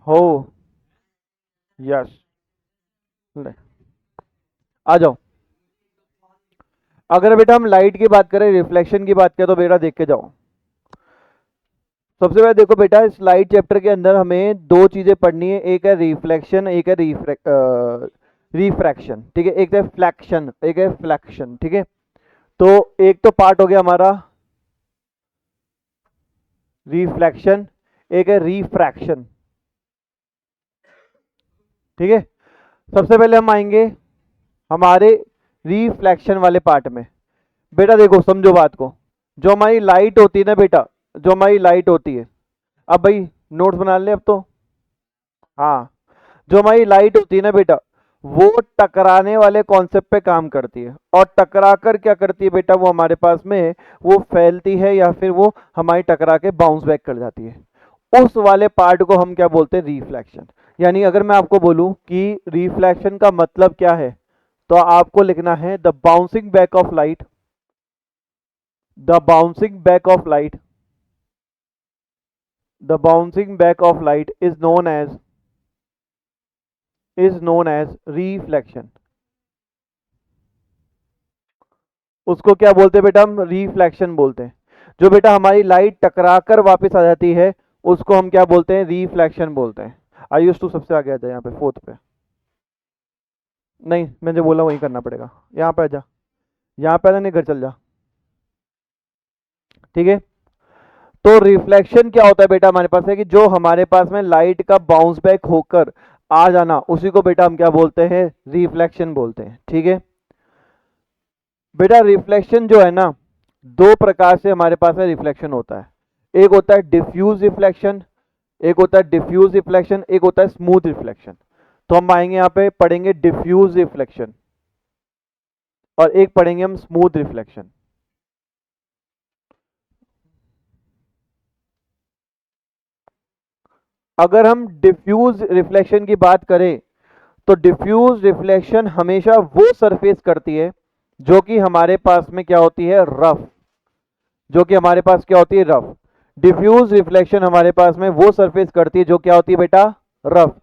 हो। यस। ले, आ जाओ। अगर बेटा हम लाइट की बात करें, रिफ्लेक्शन की बात करें, तो बेटा देख के जाओ। सबसे पहले देखो बेटा, इस लाइट चैप्टर के अंदर हमें दो चीजें पढ़नी है, एक है रिफ्लेक्शन, एक है रिफ्रैक्शन। ठीक है, एक है फ्लैक्शन, एक है फ्लैक्शन। ठीक है, तो एक तो पार्ट हो गया हमारा रिफ्लेक्शन, एक है रिफ्रैक्शन। ठीक है, सबसे पहले हम आएंगे हमारे रिफ्लेक्शन वाले पार्ट में। बेटा देखो, समझो बात को। जो हमारी लाइट होती है ना बेटा, जो हमारी लाइट होती है, अब भाई नोट्स बना ले अब तो। हाँ, जो हमारी लाइट होती है ना बेटा, वो टकराने वाले कॉन्सेप्ट पे काम करती है, और टकरा कर क्या करती है बेटा, वो हमारे पास में वो फैलती है, या फिर वो हमारी टकरा के बाउंस बैक कर जाती है। उस वाले पार्ट को हम क्या बोलते हैं, रिफ्लेक्शन। यानी अगर मैं आपको बोलूं कि रिफ्लेक्शन का मतलब क्या है, तो आपको लिखना है the bouncing back of light, the bouncing back of light, the bouncing back of light is known as reflection. उसको क्या बोलते हैं बेटा, हम रिफ्लेक्शन बोलते हैं। जो बेटा हमारी लाइट टकरा कर वापस आ जाती है, उसको हम क्या बोलते हैं, रिफ्लेक्शन बोलते हैं। आयुष तू सबसे आगे आ जा, यहाँ पे फोर्थ पे। नहीं, मैंने जो बोला वही करना पड़ेगा। यहाँ पे आ जा, यहाँ पे आ जा, नहीं घर चल जा। ठीक है, तो रिफ्लेक्शन क्या होता है बेटा, हमारे पास है कि जो हमारे पास में लाइट का बाउंस बैक होकर आ जाना, उसी को बेटा हम क्या बोलते हैं, रिफ्लेक्शन बोलते हैं। ठीक है बेटा, रिफ्लेक्शन जो है ना, दो प्रकार से हमारे पास में रिफ्लेक्शन होता है। एक होता है डिफ्यूज रिफ्लेक्शन, एक होता है डिफ्यूज रिफ्लेक्शन, एक होता है स्मूथ रिफ्लेक्शन। तो हम आएंगे यहाँ पे पढ़ेंगे डिफ्यूज रिफ्लेक्शन, और एक पढ़ेंगे हम स्मूथ रिफ्लेक्शन। अगर हम डिफ्यूज रिफ्लेक्शन की बात करें, तो डिफ्यूज रिफ्लेक्शन हमेशा वो सरफेस करती है जो कि हमारे पास में क्या होती है, रफ। जो कि हमारे पास क्या होती है, रफ। डिफ्यूज रिफ्लेक्शन हमारे पास में वो सरफेस करती है जो क्या होती है बेटा, रफ।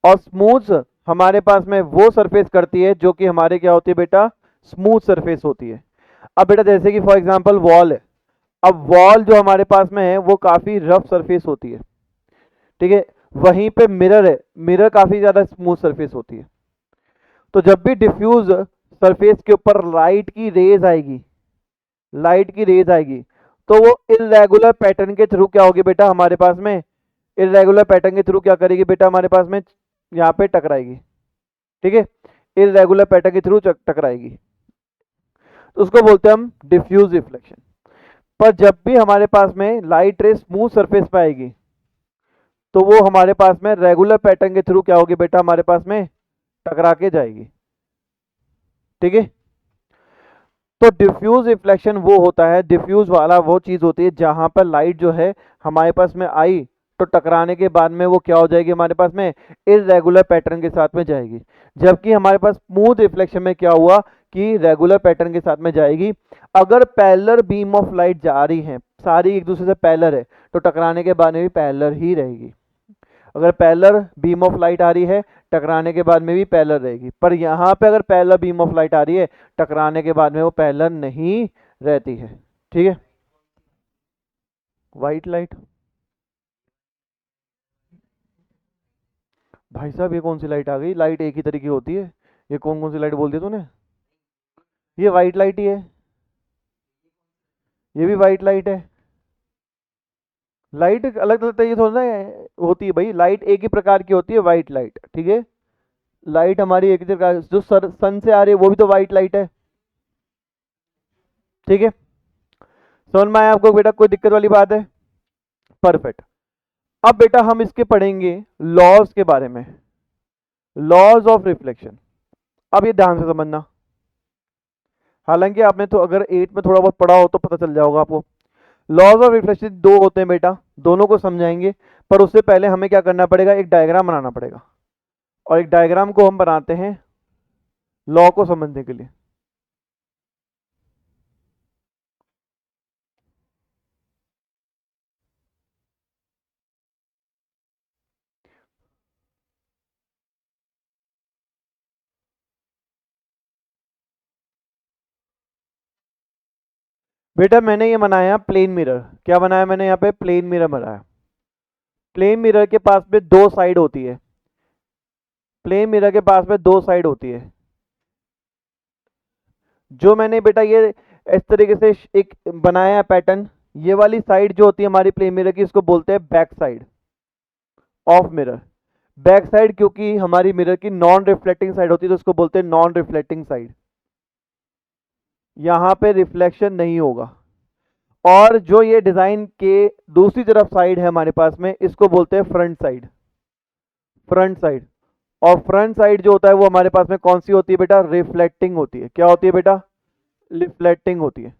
और स्मूथ हमारे पास में वो सरफेस करती है जो कि हमारे क्या होती है बेटा, स्मूथ सरफेस होती है। अब बेटा जैसे कि फॉर एग्जांपल वॉल है। अब वॉल जो हमारे पास में है वो काफी रफ सरफेस होती है। ठीक है, वहीं पे मिरर है, मिरर काफी ज्यादा स्मूथ सरफेस होती है। तो जब भी डिफ्यूज सरफेस के ऊपर लाइट की रेज आएगी, लाइट की रेज आएगी, तो वो इरेगुलर पैटर्न के थ्रू क्या होगी बेटा हमारे पास में, इरेगुलर पैटर्न के थ्रू क्या करेगी बेटा हमारे पास में, यहाँ पे टकराएगी। ठीक है, इरेगुलर पैटर्न के थ्रू टकराएगी, तो उसको बोलते हैं हम डिफ्यूज रिफ्लेक्शन। पर जब भी हमारे पास में लाइट रे स्मूथ सरफेस पे आएगी, तो वो हमारे पास में रेगुलर पैटर्न के थ्रू क्या होगी बेटा हमारे पास में, टकरा के जाएगी। ठीक है, तो डिफ्यूज रिफ्लेक्शन वो होता है, डिफ्यूज वाला वो चीज होती है जहां पर लाइट जो है हमारे पास में आई, तो टकराने के बाद में वो क्या हो जाएगी हमारे पास में, इरेगुलर पैटर्न के साथ में जाएगी। जबकि हमारे पास स्मूथ रिफ्लेक्शन में क्या हुआ कि रेगुलर पैटर्न के साथ में जाएगी। अगर पैरेलल बीम ऑफ लाइट जा रही है, सारी एक दूसरे से पैरेलल है, तो टकराने के बाद में भी पैरेलल ही रहेगी। अगर पैरेलल बीम ऑफ लाइट आ रही है, टकराने के बाद में भी पैरेलल रहेगी। पर यहाँ पे अगर पैरेलल बीम ऑफ लाइट आ रही है, टकराने के बाद में वो पैरेलल नहीं रहती है। ठीक है, वाइट लाइट। भाई साहब, ये कौन सी लाइट आ गई, लाइट एक ही तरीके की होती है। ये कौन कौन सी लाइट बोल दी तूने, ये वाइट लाइट ही है, ये भी वाइट लाइट है। लाइट अलग अलग तरीके से थोड़ा ना होती है भाई, लाइट एक ही प्रकार की होती है, वाइट लाइट। ठीक है, लाइट हमारी एक ही प्रकार, जो सन से आ रही है वो भी तो वाइट लाइट है। ठीक है, समझ में आया आपको बेटा, कोई दिक्कत वाली बात है, परफेक्ट। अब बेटा हम इसके पढ़ेंगे लॉज के बारे में, लॉज ऑफ रिफ्लेक्शन। अब ये ध्यान से समझना, हालांकि आपने तो अगर 8 में थोड़ा बहुत पढ़ा हो तो पता चल जाओगा आपको। लॉज ऑफ रिफ्लेक्शन दो होते हैं बेटा, दोनों को समझाएंगे। पर उससे पहले हमें क्या करना पड़ेगा, एक डायग्राम बनाना पड़ेगा। और एक डायग्राम को हम बनाते हैं लॉ को समझने के लिए। बेटा मैंने ये बनाया प्लेन मिरर। क्या बनाया मैंने यहाँ पे? प्लेन मिरर बनाया। प्लेन मिरर के पास में दो साइड होती है। प्लेन मिरर के पास में दो साइड होती है। जो मैंने बेटा ये इस तरीके से एक बनाया पैटर्न, ये वाली साइड जो होती है हमारी प्लेन मिरर की, इसको बोलते हैं back side of mirror. Back side क्योंकि हमारी मिरर की नॉन रिफ्लेक्टिंग साइड होती है तो उसको बोलते हैं नॉन रिफ्लेक्टिंग साइड। यहां पे रिफ्लेक्शन नहीं होगा। और जो ये डिजाइन के दूसरी तरफ साइड है हमारे पास में, इसको बोलते हैं फ्रंट साइड। Front side. और फ्रंट साइड जो होता है वो हमारे पास में कौन सी होती है बेटा? रिफ्लेक्टिंग होती है। क्या होती है बेटा? रिफ्लेक्टिंग होती है।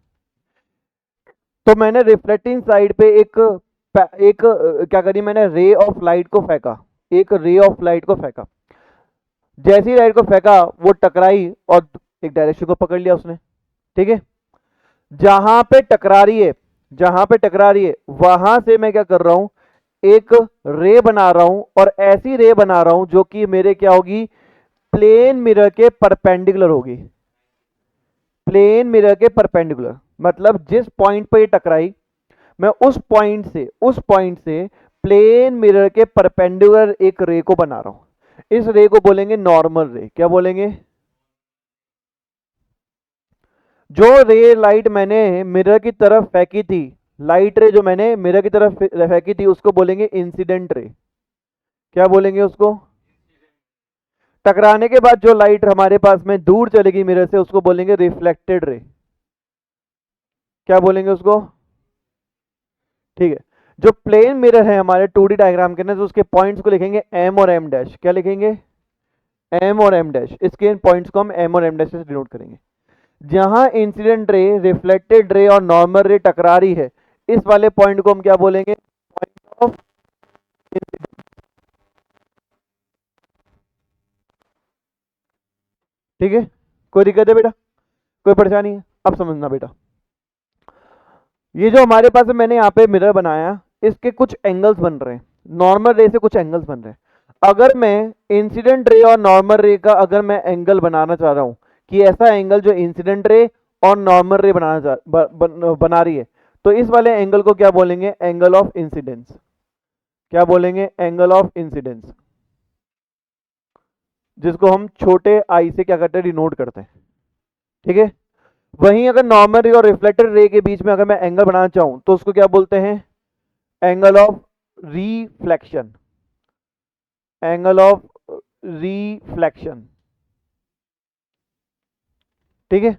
तो मैंने रिफ्लेक्टिंग साइड पे क्या करी मैंने? रे ऑफ लाइट को फेंका। एक रे ऑफ लाइट को फेंका। जैसी लाइट को फेंका वो टकराई और एक डायरेक्शन को पकड़ लिया उसने। ठीक है। जहां पे टकरा रही है, जहां पे टकरा रही है वहां से मैं क्या कर रहा हूं? एक रे बना रहा हूं, और ऐसी रे बना रहा हूं जो कि मेरे क्या होगी? प्लेन मिरर के परपेंडिकुलर होगी। प्लेन मिरर के परपेंडिकुलर मतलब जिस पॉइंट पे ये टकराई, मैं उस पॉइंट से प्लेन मिरर के परपेंडिकुलर एक रे को बना रहा हूं। इस रे को बोलेंगे नॉर्मल रे। क्या बोलेंगे? जो रे लाइट मैंने मिरर की तरफ फेंकी थी, लाइट रे जो मैंने मिरर की तरफ फेंकी थी, उसको बोलेंगे इंसिडेंट रे। क्या बोलेंगे उसको? टकराने के बाद जो लाइट हमारे पास में दूर चलेगी मिरर से, उसको बोलेंगे रिफ्लेक्टेड रे। क्या बोलेंगे उसको? ठीक है। जो प्लेन मिरर है हमारे 2D डायग्राम के अंदर, तो उसके पॉइंट्स को लिखेंगे एम और एम डैश। क्या लिखेंगे? एम और एम डैश। इसके इन पॉइंट्स को हम एम और एम डैश से डिनोट करेंगे। जहां इंसिडेंट रे, रिफ्लेक्टेड रे और नॉर्मल रे टकरा रही है, इस वाले पॉइंट को हम क्या बोलेंगे? Point of incidence. ठीक है। कोई दिक्कत है बेटा? कोई परेशानी है? अब समझना बेटा, ये जो हमारे पास है, मैंने यहाँ पे मिरर बनाया, इसके कुछ एंगल्स बन रहे हैं। नॉर्मल रे से कुछ एंगल्स बन रहे हैं। अगर मैं इंसिडेंट रे और नॉर्मल रे का अगर मैं एंगल बनाना चाह रहा हूं कि ऐसा एंगल जो इंसिडेंट रे और नॉर्मल रे बना रही है, तो इस वाले एंगल को क्या बोलेंगे? Angle of incidence. क्या बोलेंगे? एंगल ऑफ इंसिडेंस, जिसको हम छोटे आई से क्या करते हैं? डिनोट करते हैं। ठीक है। वहीं अगर नॉर्मल रे और रिफ्लेक्टेड रे के बीच में अगर मैं एंगल बनाना चाहूं, तो उसको क्या बोलते हैं? Angle of reflection. Angle of reflection. ठीक है।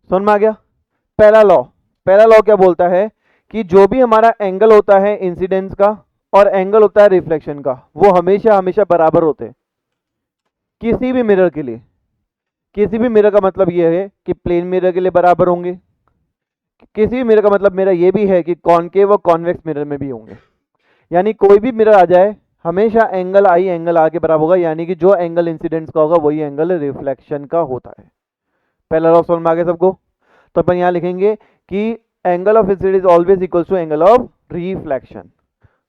समझ में आ गया? पहला लॉ क्या बोलता है कि जो भी हमारा एंगल होता है इंसिडेंस का और एंगल होता है रिफ्लेक्शन का, वो हमेशा हमेशा बराबर होते हैं किसी भी मिरर के लिए। किसी भी मिरर का मतलब ये है कि प्लेन मिरर के लिए बराबर होंगे। किसी भी मिरर का मतलब मेरा ये भी है कि कॉनकेव और कॉन्वेक्स मिरर में भी होंगे। यानी कोई भी मिरर आ जाए, हमेशा एंगल आई एंगल आर के बराबर होगा। यानी कि जो एंगल इंसिडेंस का होगा वही एंगल रिफ्लेक्शन का होता है। पहला लॉ समझ में आ गया सबको? तो अपन यहां लिखेंगे कि angle of incidence is always equal to angle of reflection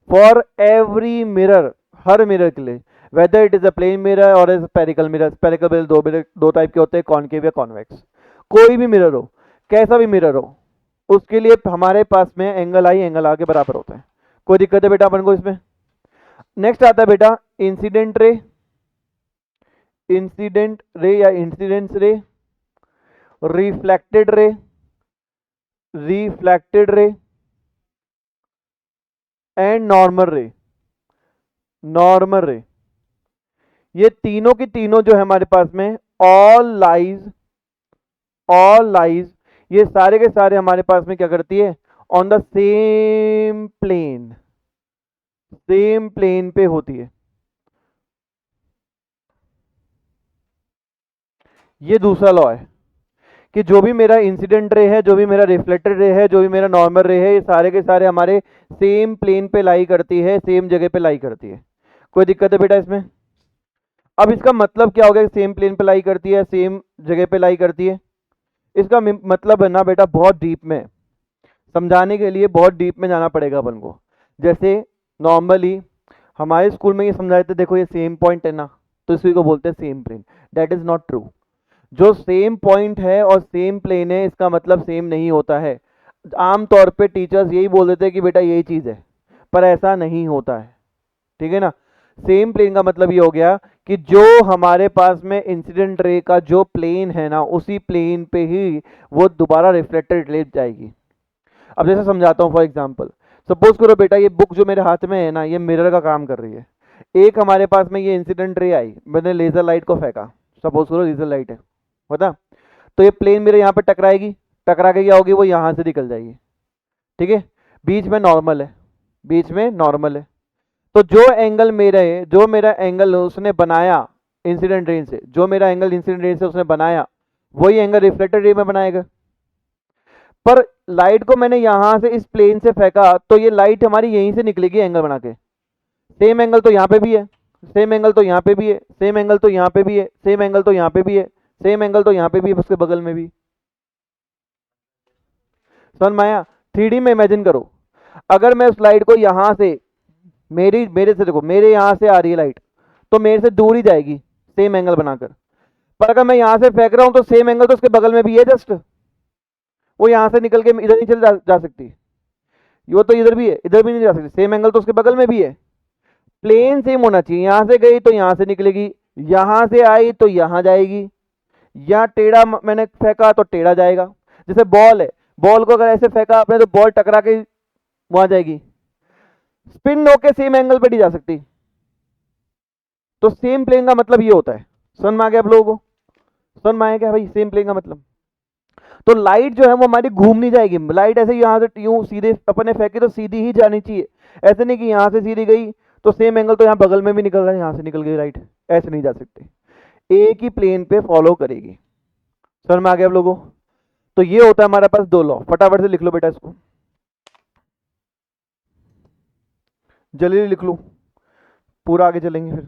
for every mirror. हर मिरर के लिए, whether it is a plane mirror और स्फेरिकल मिरर। स्फेरिकल मिरर दो टाइप के होते हैं, कॉनकेव या कॉन्वेक्स। कोई भी मिरर हो, कैसा भी मिरर हो, उसके लिए हमारे पास में एंगल आई एंगल आर के बराबर होता है। कोई दिक्कत है बेटा अपन को इसमें? नेक्स्ट आता है बेटा इंसिडेंट रे। इंसिडेंट रे या इंसिडेंस रे, reflected ray, reflected ray and normal रे। नॉर्मल रे, ये तीनों की तीनों जो है हमारे पास में ऑल लाइज, ये सारे के सारे हमारे पास में क्या करती है? ऑन द सेम प्लेन पे होती है। ये दूसरा लॉ है कि जो भी मेरा इंसिडेंट रे है, जो भी मेरा रिफ्लेक्टेड रे है, जो भी मेरा नॉर्मल रे है, ये सारे के सारे हमारे सेम प्लेन पे लाई करती है, सेम जगह पे लाई करती है। कोई दिक्कत है बेटा इसमें? अब इसका मतलब क्या हो गया? सेम प्लेन पे लाई करती है, सेम जगह पे लाई करती है। इसका मतलब है ना बेटा बहुत डीप में, समझाने के लिए बहुत डीप में जाना पड़ेगा अपन को। जैसे नॉर्मली हमारे स्कूल में ये समझाते थे, देखो ये सेम पॉइंट है ना, तो इसी को बोलते हैं same plane. That is not true. जो सेम पॉइंट है और सेम प्लेन है इसका मतलब सेम नहीं होता है। आमतौर पे टीचर्स यही बोल देते हैं कि बेटा यही चीज़ है, पर ऐसा नहीं होता है। ठीक है ना। सेम प्लेन का मतलब ये हो गया कि जो हमारे पास में इंसिडेंट रे का जो प्लेन है ना, उसी प्लेन पे ही वो दोबारा रिफ्लेक्टेड रे जाएगी। अब जैसे समझाता हूँ, फॉर एग्जांपल सपोज करो बेटा ये बुक जो मेरे हाथ में है ना, ये मिरर का काम कर रही है। एक हमारे पास में ये इंसिडेंट रे आई, मैंने लेजर लाइट को फेंका, सपोज करो लेजर लाइट है, बता। तो ये प्लेन मेरे यहाँ पे टकराएगी, टकरा के क्या होगी, वो यहाँ से निकल जाएगी। ठीक है। बीच में नॉर्मल है, बीच में नॉर्मल है। तो जो एंगल मेरा है, जो मेरा एंगल उसने बनाया इंसिडेंट रे से, जो मेरा एंगल इंसिडेंट रे से उसने बनाया, वही एंगल रिफ्लेक्टेड रे में बनाएगा। पर लाइट को मैंने यहां से इस प्लेन से फेंका, तो ये लाइट हमारी यहीं से निकलेगी एंगल बना के। सेम एंगल तो यहाँ पे भी है, सेम एंगल तो यहाँ पे भी है, सेम एंगल तो यहाँ पे भी है, सेम एंगल तो यहाँ पे भी है, सेम एंगल तो यहाँ पे भी है, उसके बगल में भी। समझ में आया। 3D में इमेजिन करो, अगर मैं उस लाइट को यहां से, मेरे से देखो, मेरे यहां से आ रही है लाइट, तो मेरे से दूर ही जाएगी सेम एंगल बनाकर। पर अगर मैं यहां से फेंक रहा हूं तो सेम एंगल तो उसके बगल में भी है जस्ट, वो यहां से निकल के इधर नहीं चल जा सकती, वो तो इधर भी है, इधर भी नहीं जा सकती, सेम एंगल तो उसके बगल में भी है। प्लेन सेम होना चाहिए, यहां से गई तो यहां से निकलेगी, यहां से आई तो यहां जाएगी, या टेढ़ा मैंने फेंका तो टेढ़ा जाएगा। जैसे बॉल है, बॉल को अगर ऐसे फेंका आपने तो बॉल टकरा के वहां जाएगी, स्पिन होके सेम एंगल पर नहीं जा सकती। तो सेम प्लेन का मतलब ये होता है। समझ में आ गया आप लोगों को? समझ में आया क्या भाई सेम प्लेन का मतलब? तो लाइट जो है वो हमारी घूम नहीं जाएगी, लाइट ऐसे यहाँ से यूं सीधे अपने फेंके तो सीधी ही जानी चाहिए। ऐसे नहीं कि यहाँ से सीधी गई तो सेम एंगल तो यहाँ बगल में भी निकल रहा है, यहाँ से निकल गई लाइट, ऐसे नहीं जा सकते, एक ही प्लेन पे फॉलो करेगी। समझ में आ गया आप लोगों को? तो ये होता है हमारे पास दो लॉ, फटाफट से लिख लो बेटा इसको, जल्दी लिख लो, पूरा आगे चलेंगे फिर।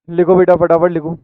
लिखो बेटा फटाफट लिखो।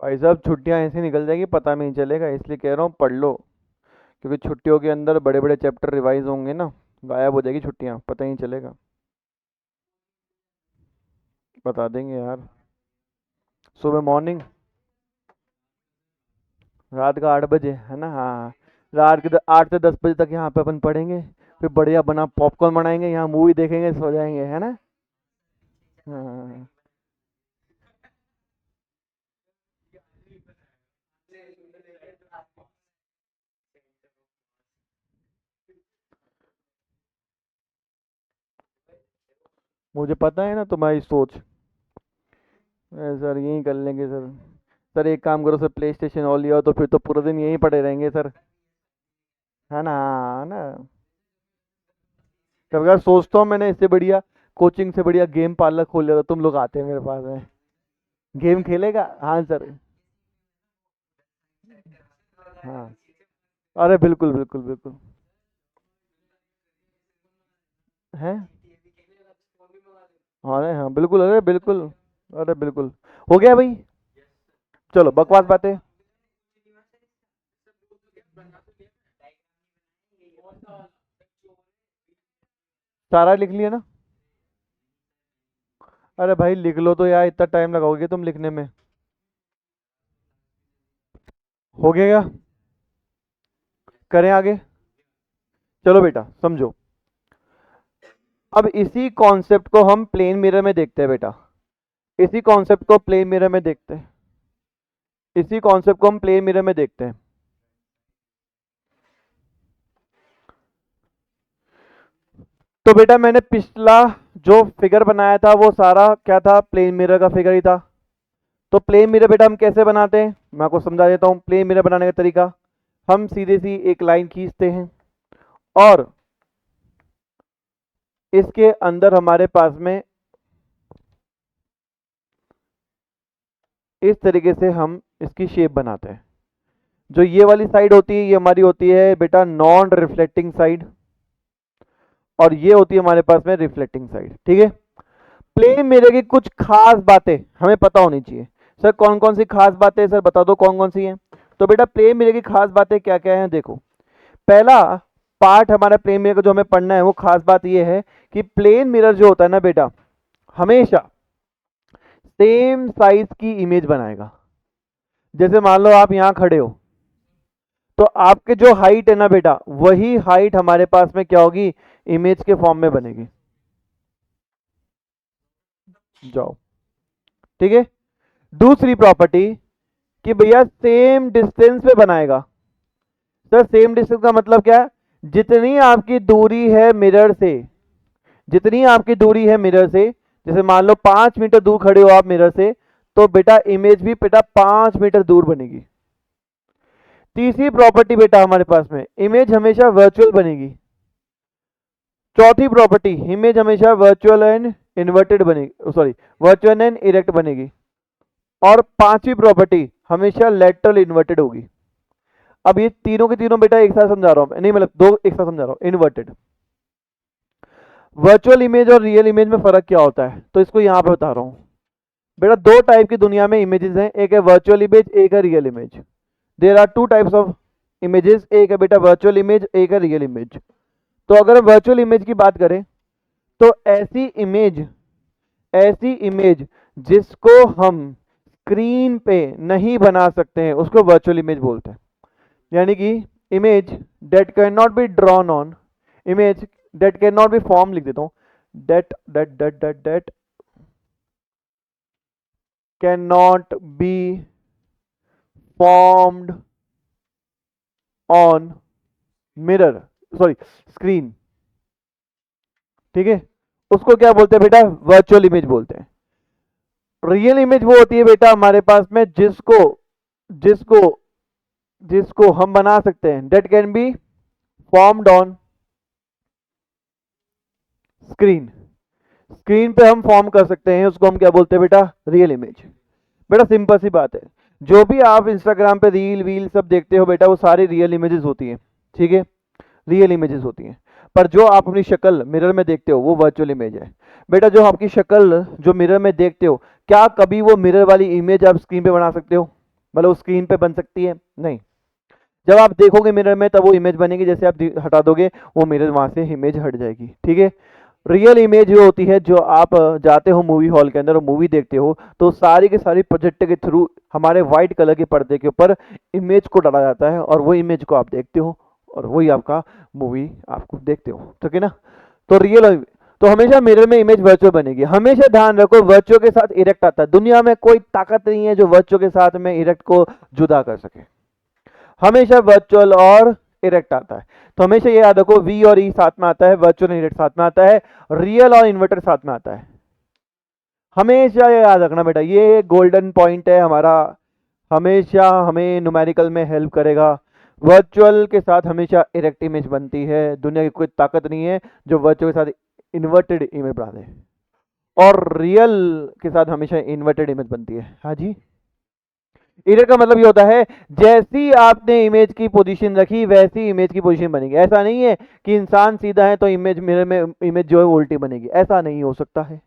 भाई साहब छुट्टियां ऐसे निकल जाएगी पता नहीं चलेगा, इसलिए कह रहा हूँ पढ़ लो, क्योंकि छुट्टियों के अंदर बड़े बड़े चैप्टर रिवाइज होंगे ना, गायब हो जाएगी छुट्टियां, पता ही नहीं चलेगा। बता देंगे यार। सुबह मॉर्निंग, रात का 8 बजे है ना, हाँ। रात के 8 से 10 बजे तक यहाँ पे अपन पढ़ेंगे, फिर बढ़िया बना पॉपकॉर्न बनाएंगे, यहाँ मूवी देखेंगे, सो जाएंगे, है ना। हाँ। मुझे पता है ना तुम्हारी सोच। सर यही कर लेंगे सर। सर एक काम करो सर, प्ले स्टेशन और लिया तो फिर तो पूरा दिन यहीं पड़े रहेंगे सर। है ना, हाँ ना। कभी कभार सोचता हूँ मैंने इससे बढ़िया, कोचिंग से बढ़िया गेम पार्लर खोल लिया, तो तुम लोग आते हैं मेरे पास में, गेम खेलेगा, हाँ सर। हाँ, अरे बिल्कुल बिल्कुल बिल्कुल। है, अरे हाँ बिल्कुल, अरे बिल्कुल, अरे बिल्कुल। हो गया भाई, चलो बकवास बातें। सारा लिख लिया ना। अरे भाई लिख लो तो यार, इतना टाइम लगाओगे तुम लिखने में। हो गया क्या? करें आगे? चलो बेटा समझो। अब इसी कॉन्सेप्ट को हम प्लेन मिरर में देखते हैं बेटा। इसी कॉन्सेप्ट को प्लेन मिरर में देखते हैं। इसी कॉन्सेप्ट को हम प्लेन मिरर में देखते हैं। तो बेटा मैंने पिछला जो फिगर बनाया था वो सारा क्या था, प्लेन मिरर का फिगर ही था। तो प्लेन मिरर बेटा हम कैसे बनाते हैं, मैं आपको समझा देता हूं प्लेन मिरर बनाने का तरीका। हम सीधे सी एक लाइन खींचते हैं, और इसके अंदर हमारे पास में इस तरीके से हम इसकी शेप बनाते हैं। जो ये वाली साइड होती है ये हमारी होती है बेटा नॉन रिफ्लेक्टिंग साइड, और ये होती है हमारे पास में रिफ्लेक्टिंग साइड, ठीक है। प्लेन मिरर की कुछ खास बातें हमें पता होनी चाहिए। सर कौन कौन सी खास बातें, सर बता दो कौन कौन सी हैं। तो बेटा प्लेन मिरर की खास बातें क्या क्या हैं, देखो। पहला पार्ट हमारा प्लेन मिरर का जो हमें पढ़ना है, वो खास बात ये है कि प्लेन मिरर जो होता है ना बेटा, हमेशा सेम साइज की इमेज बनाएगा। जैसे मान लो आप यहां खड़े हो, तो आपके जो हाइट है ना बेटा, वही हाइट हमारे पास में क्या होगी, इमेज के फॉर्म में बनेगी। जाओ, ठीक है। दूसरी प्रॉपर्टी कि भैया सेम डिस्टेंस पे बनाएगा। सर सेम डिस्टेंस का मतलब क्या है, जितनी आपकी दूरी है मिरर से, जितनी आपकी दूरी है मिरर से, जैसे मान लो 5 मीटर दूर खड़े हो आप मिरर से, तो बेटा इमेज भी बेटा 5 मीटर दूर बनेगी। तीसरी प्रॉपर्टी बेटा हमारे पास में, इमेज हमेशा वर्चुअल बनेगी। चौथी प्रॉपर्टी, इमेज हमेशा वर्चुअल एंड इन्वर्टेड बनेगी, सॉरी वर्चुअल एंड इरेक्ट बनेगी। और पांचवी प्रॉपर्टी, हमेशा लेटरल इन्वर्टेड होगी। अब ये तीनों के तीनों बेटा एक साथ समझा रहा हूं, नहीं मतलब दो एक साथ समझा रहा हूं, इन्वर्टेड। वर्चुअल इमेज और रियल इमेज में फर्क क्या होता है, तो इसको यहां पे बता रहा हूं। बेटा दो टाइप की दुनिया में इमेजेस हैं, एक है वर्चुअल इमेज, एक है real image. There are two types of images, एक है बेटा वर्चुअल इमेज, एक है रियल इमेज। तो अगर हम वर्चुअल इमेज की बात करें, तो ऐसी इमेज जिसको हम स्क्रीन पे नहीं बना सकते हैं उसको वर्चुअल इमेज बोलते हैं। यानी कि image that can not be drawn on, image that can not be form, लिख देता हूं, that that that that that can not be formed on mirror, sorry screen, ठीक है। उसको क्या बोलते हैं बेटा, वर्चुअल इमेज बोलते हैं। रियल इमेज वो होती है बेटा हमारे पास में जिसको जिसको जिसको हम बना सकते हैं, date can be formed on screen, screen पे हम फॉर्म कर सकते हैं, उसको हम क्या बोलते हैं बेटा, रियल इमेज। बेटा सिंपल सी बात है, जो भी आप इंस्टाग्राम पे रील वील सब देखते हो बेटा, वो सारी रियल इमेजेस होती हैं, ठीक है, रियल इमेजेस होती हैं। पर जो आप अपनी शक्ल मिरर में देखते हो वो वर्चुअल इमेज है। बेटा जो आपकी शक्ल जो मिरर में देखते हो, क्या कभी वो मिरर वाली इमेज आप स्क्रीन पे बना सकते हो? मतलब स्क्रीन पे बन सकती है? नहीं। जब आप देखोगे मिरर में तब वो इमेज बनेगी, जैसे आप हटा दोगे वो मिरर वहां से इमेज हट जाएगी, ठीक है। रियल इमेज वो होती है जो आप जाते हो मूवी हॉल के अंदर और मूवी देखते हो, तो सारी की सारी प्रोजेक्टर के थ्रू हमारे व्हाइट कलर के पर्दे के ऊपर इमेज को डाला जाता है और वो इमेज को आप देखते हो और वही आपका मूवी आपको देखते हो, ठीक है ना। तो रियल, तो हमेशा मिरर में इमेज वर्चुअल बनेगी। हमेशा ध्यान रखो वर्चुअल के साथ इरेक्ट आता है, दुनिया में कोई ताकत नहीं है जो वर्चुअल के साथ में इरेक्ट को जुदा कर सके। हमेशा वर्चुअल और इरेक्ट आता है। तो हमेशा ये याद रखो, वी और ई साथ में आता है, वर्चुअल इरेक्ट साथ में आता है, रियल और इन्वर्टर साथ में आता है। हमेशा ये याद रखना बेटा, ये गोल्डन पॉइंट है हमारा, हमेशा हमें न्यूमेरिकल में हेल्प करेगा। वर्चुअल के साथ हमेशा इरेक्ट इमेज बनती है, दुनिया की कोई ताकत नहीं है जो वर्चुअल के साथ इन्वर्टेड इमेज बना दे, और रियल के साथ हमेशा इन्वर्टेड इमेज बनती है। हाँ जी, इरेक्ट का मतलब ये होता है जैसी आपने इमेज की पोजीशन रखी वैसी इमेज की पोजीशन बनेगी। ऐसा नहीं है कि इंसान सीधा है तो इमेज मिरर में इमेज जो है उल्टी बनेगी, ऐसा नहीं हो सकता है।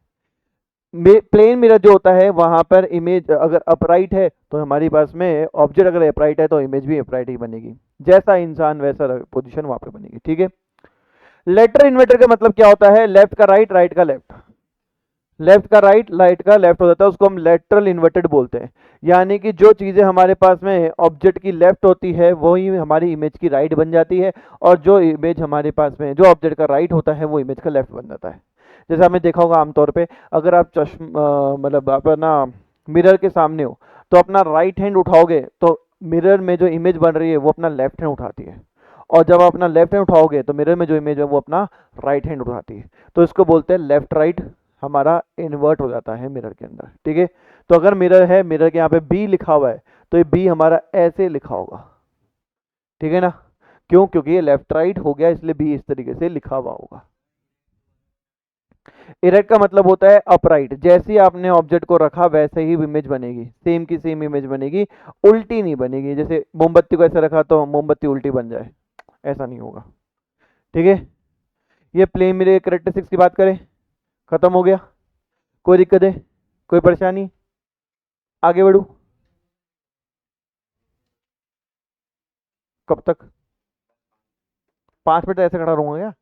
प्लेन मिरर जो होता है वहां पर इमेज अगर अपराइट है तो हमारे पास में ऑब्जेक्ट अगर अपराइट है तो इमेज भी अपराइट ही बनेगी, जैसा इंसान वैसा पोजीशन वहां पे बनेगी, ठीक है। लेटर इन्वर्टर का मतलब क्या होता है? लेफ्ट का राइट, राइट का लेफ्ट, लेफ्ट का राइट, राइट का लेफ्ट हो जाता है, उसको हम लेटरल इन्वर्टेड बोलते हैं। यानी कि जो चीजें हमारे पास में ऑब्जेक्ट की लेफ्ट होती है वही हमारी इमेज की राइट बन जाती है, और जो इमेज हमारे पास में जो ऑब्जेक्ट का राइट होता है वो इमेज का लेफ्ट बन जाता है। जैसे आपने देखा होगा आमतौर पे, अगर आप मतलब आप ना मिरर के सामने हो तो अपना राइट हैंड उठाओगे तो मिरर में जो इमेज बन रही है वो अपना लेफ्ट हैंड उठाती है, और जब आप अपना लेफ्ट हैंड उठाओगे तो मिरर में जो इमेज है वो अपना राइट हैंड उठाती है। तो इसको बोलते हैं लेफ्ट राइट, हमारा इन्वर्ट हो जाता है मिरर के अंदर, ठीक है। तो अगर मिरर है, मिरर के यहाँ पे बी लिखा हुआ है तो ये बी हमारा ऐसे लिखा होगा, ठीक है ना। क्यों? क्योंकि ये लेफ्ट राइट हो गया इसलिए बी इस तरीके से लिखा हुआ होगा। इरेक्ट का मतलब होता है अपराइट, जैसे ही आपने ऑब्जेक्ट को रखा वैसे ही इमेज बनेगी, सेम की सेम इमेज बनेगी, उल्टी नहीं बनेगी। जैसे मोमबत्ती को ऐसे रखा तो मोमबत्ती उल्टी बन जाए, ऐसा नहीं होगा, ठीक है। ये प्लेन मिरर कैरेक्टरिस्टिक्स की बात करें, खत्म हो गया। कोई दिक्कत है? कोई परेशानी? आगे बढ़ू? कब तक? 5 मिनट ऐसे खड़ा रहूंगा क्या?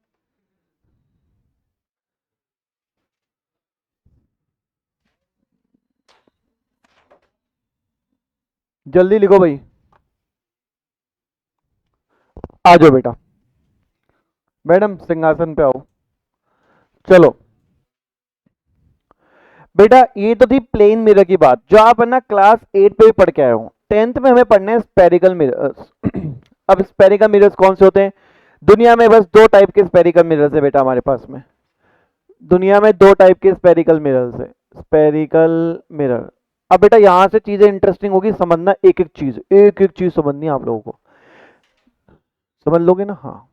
जल्दी लिखो भाई, आ जाओ बेटा। मैडम सिंहासन पे आओ। चलो बेटा, ये तो थी प्लेन मिरर की बात जो आप है ना क्लास 8 पे भी पढ़ के आए हो। 10th में हमें पढ़ने हैं स्पेरिकल मिरर्स। अब स्पेरिकल मिरर्स कौन से होते हैं? दुनिया में बस दो टाइप के स्पेरिकल मिरर्स है बेटा हमारे पास में। दुनिया में दो टाइप के स्पेरिकल मिरर्स है, स्पेरिकल मिरर। अब बेटा यहां से चीजें इंटरेस्टिंग होगी, समझना, एक एक चीज समझनी है आप लोगों को, समझ लोगे ना? हाँ।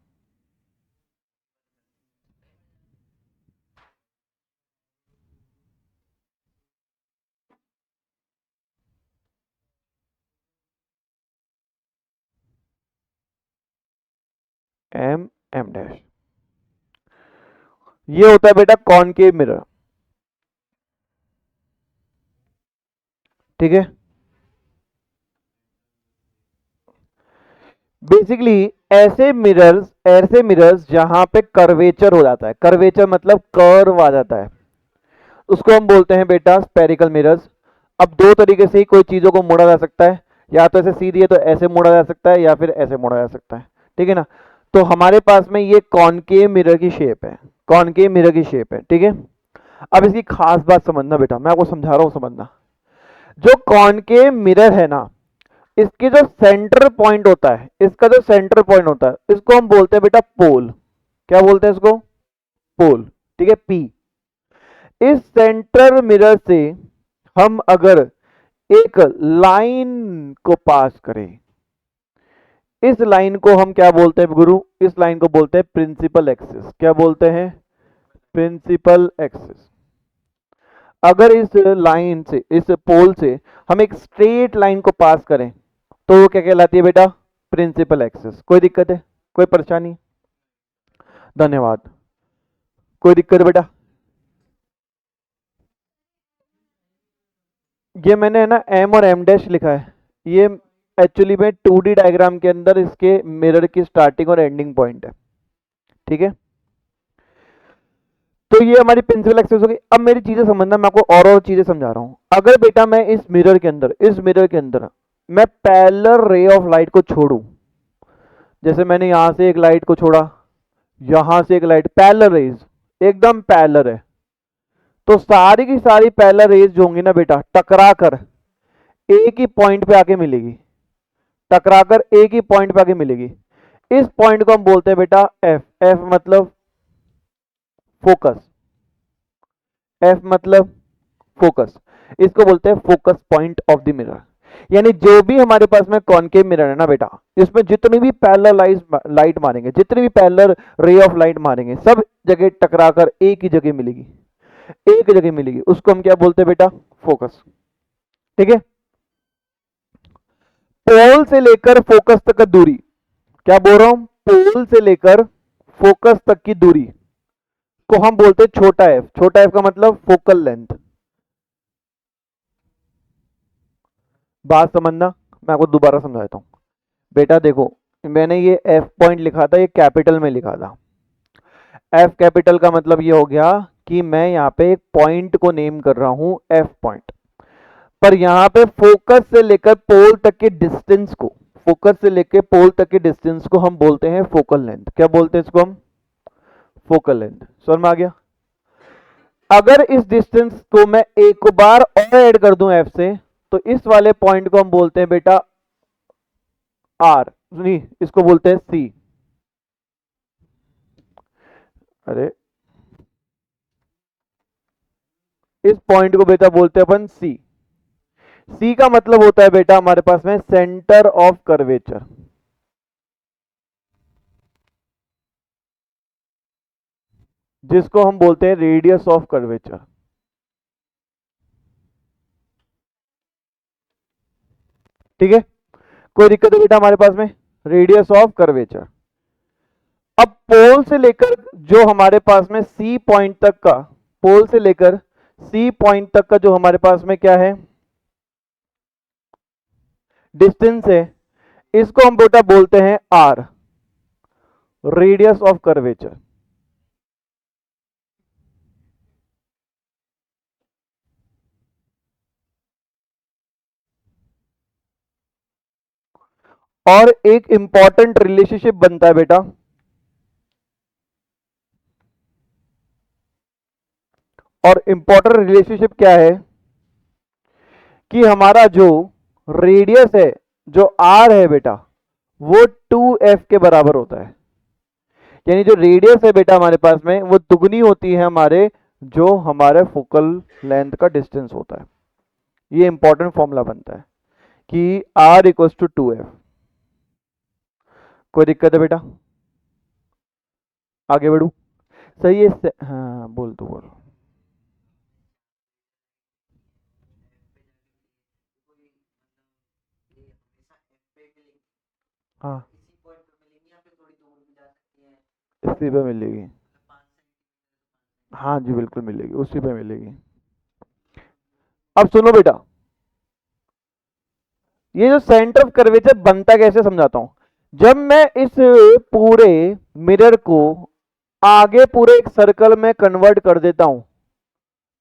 एम, एम डैश, ये होता है बेटा कॉनकेव मिरर, ठीक है। बेसिकली ऐसे मिरर्स जहां पे कर्वेचर हो जाता है, कर्वेचर मतलब कर्व आ जाता है, उसको हम बोलते हैं बेटा स्पेरिकल मिरर्स। अब दो तरीके से ही कोई चीजों को मोड़ा जा सकता है, या तो ऐसे सीधी है तो ऐसे मोड़ा जा सकता है, या फिर ऐसे मोड़ा जा सकता है, ठीक है ना। तो हमारे पास में ये कॉनकेव मिरर की शेप है, कॉनकेव मिरर की शेप है, ठीक है। अब इसकी खास बात समझना बेटा, मैं आपको समझा रहा हूं, समझना। जो कॉनकेव मिरर है ना, इसके जो सेंटर पॉइंट होता है, इसका जो सेंटर पॉइंट होता है इसको हम बोलते हैं बेटा पोल। क्या बोलते हैं इसको? पोल, ठीक है, पी। इस सेंटर मिरर से हम अगर एक लाइन को पास करें, इस लाइन को हम क्या बोलते हैं गुरु? इस लाइन को बोलते हैं प्रिंसिपल एक्सिस। क्या बोलते हैं? Principal axis. अगर इस लाइन से, इस पोल से हम एक स्ट्रेट लाइन को पास करें तो वो क्या कहलाती है बेटा? Principal axis. कोई दिक्कत है? कोई परेशानी? धन्यवाद। कोई दिक्कत है बेटा? ये मैंने है ना एम और एम डैश लिखा है, ये एक्चुअली में 2D डायग्राम के अंदर इसके मिरर की स्टार्टिंग और एंडिंग पॉइंट है, ठीक है। तो ये हमारी प्रिंसिपल एक्सेस हो गई। अब मेरी चीजें समझना, मैं आपको और चीजें समझा रहा हूं। अगर बेटा मैं इस मिरर के अंदर मैं पैरेलल रे ऑफ लाइट को छोड़ूं, जैसे मैंने यहां से एक लाइट को छोड़ा, यहां से एक लाइट, पैरेलल रेज एकदम पैरेलल है, तो सारी की सारी पैरेलल रेज जो होंगी ना बेटा, टकरा कर एक ही पॉइंट पे आके मिलेगी, टकराकर एक ही पॉइंट पे आके मिलेगी। इस पॉइंट को हम बोलते हैं बेटा एफ। एफ मतलब फोकस, एफ मतलब फोकस, इसको बोलते हैं focus point of the mirror. यानी जो भी हमारे पास में कॉनकेव मिरर है ना बेटा, इसमें जितनी भी पैरेलल लाइट मारेंगे, जितनी भी पैरेलल रे ऑफ लाइट मारेंगे, सब जगह टकराकर एक ही जगह मिलेगी, एक जगह मिलेगी, उसको हम क्या बोलते हैं बेटा, फोकस, ठीक है। पोल से लेकर फोकस तक का दूरी, क्या बोल रहा हूं, पोल से लेकर फोकस तक की दूरी को हम बोलते हैं छोटा एफ। छोटा एफ का मतलब फोकल लेंथ। बात समझना, मैं आपको दोबारा समझाता हूं। बेटा देखो, मैंने ये एफ पॉइंट लिखा था, ये कैपिटल में लिखा था। एफ कैपिटल का मतलब ये हो गया कि मैं यहां पे एक पॉइंट को नेम कर रहा हूं एफ पॉइंट, पर यहां पे फोकस से लेकर पोल तक के डिस्टेंस को, फोकस से लेकर पोल तक के डिस्टेंस को हम बोलते हैं फोकल लेंथ। क्या बोलते हैं इसको हम, फोकल लेंथ। समझ में आ गया। अगर इस डिस्टेंस को मैं एक बार और ऐड कर दूं एफ से, तो इस वाले पॉइंट को हम बोलते हैं बेटा आर, नहीं इसको बोलते हैं सी। अरे इस पॉइंट को बेटा बोलते हैं अपन सी। सी का मतलब होता है बेटा हमारे पास में सेंटर ऑफ कर्वेचर, जिसको हम बोलते हैं रेडियस ऑफ कर्वेचर। ठीक है, कोई दिक्कत है बेटा हमारे पास में, रेडियस ऑफ कर्वेचर। अब पोल से लेकर जो हमारे पास में सी पॉइंट तक का, पोल से लेकर सी पॉइंट तक का जो हमारे पास में क्या है, डिस्टेंस है, इसको हम बेटा बोलते हैं आर, रेडियस ऑफ कर्वेचर। और एक इंपॉर्टेंट रिलेशनशिप बनता है बेटा, और इंपॉर्टेंट रिलेशनशिप क्या है कि हमारा जो रेडियस है, जो आर है बेटा, वो 2f के बराबर होता है। यानी जो रेडियस है बेटा हमारे पास में, वो दुगनी होती है हमारे जो हमारे फोकल लेंथ का डिस्टेंस होता है। ये इंपॉर्टेंट फॉर्मूला बनता है कि r इक्वल्स टू 2f। कोई दिक्कत है बेटा, आगे बढ़ू, सही है। हाँ बोल, तू बोल। हाँ इसी पे मिलेगी, हाँ जी बिल्कुल मिलेगी, उसी पे मिलेगी। अब सुनो बेटा, ये जो सेंटर ऑफ कर्वेचर बनता कैसे समझाता हूं। जब मैं इस पूरे मिरर को आगे पूरे एक सर्कल में कन्वर्ट कर देता हूं,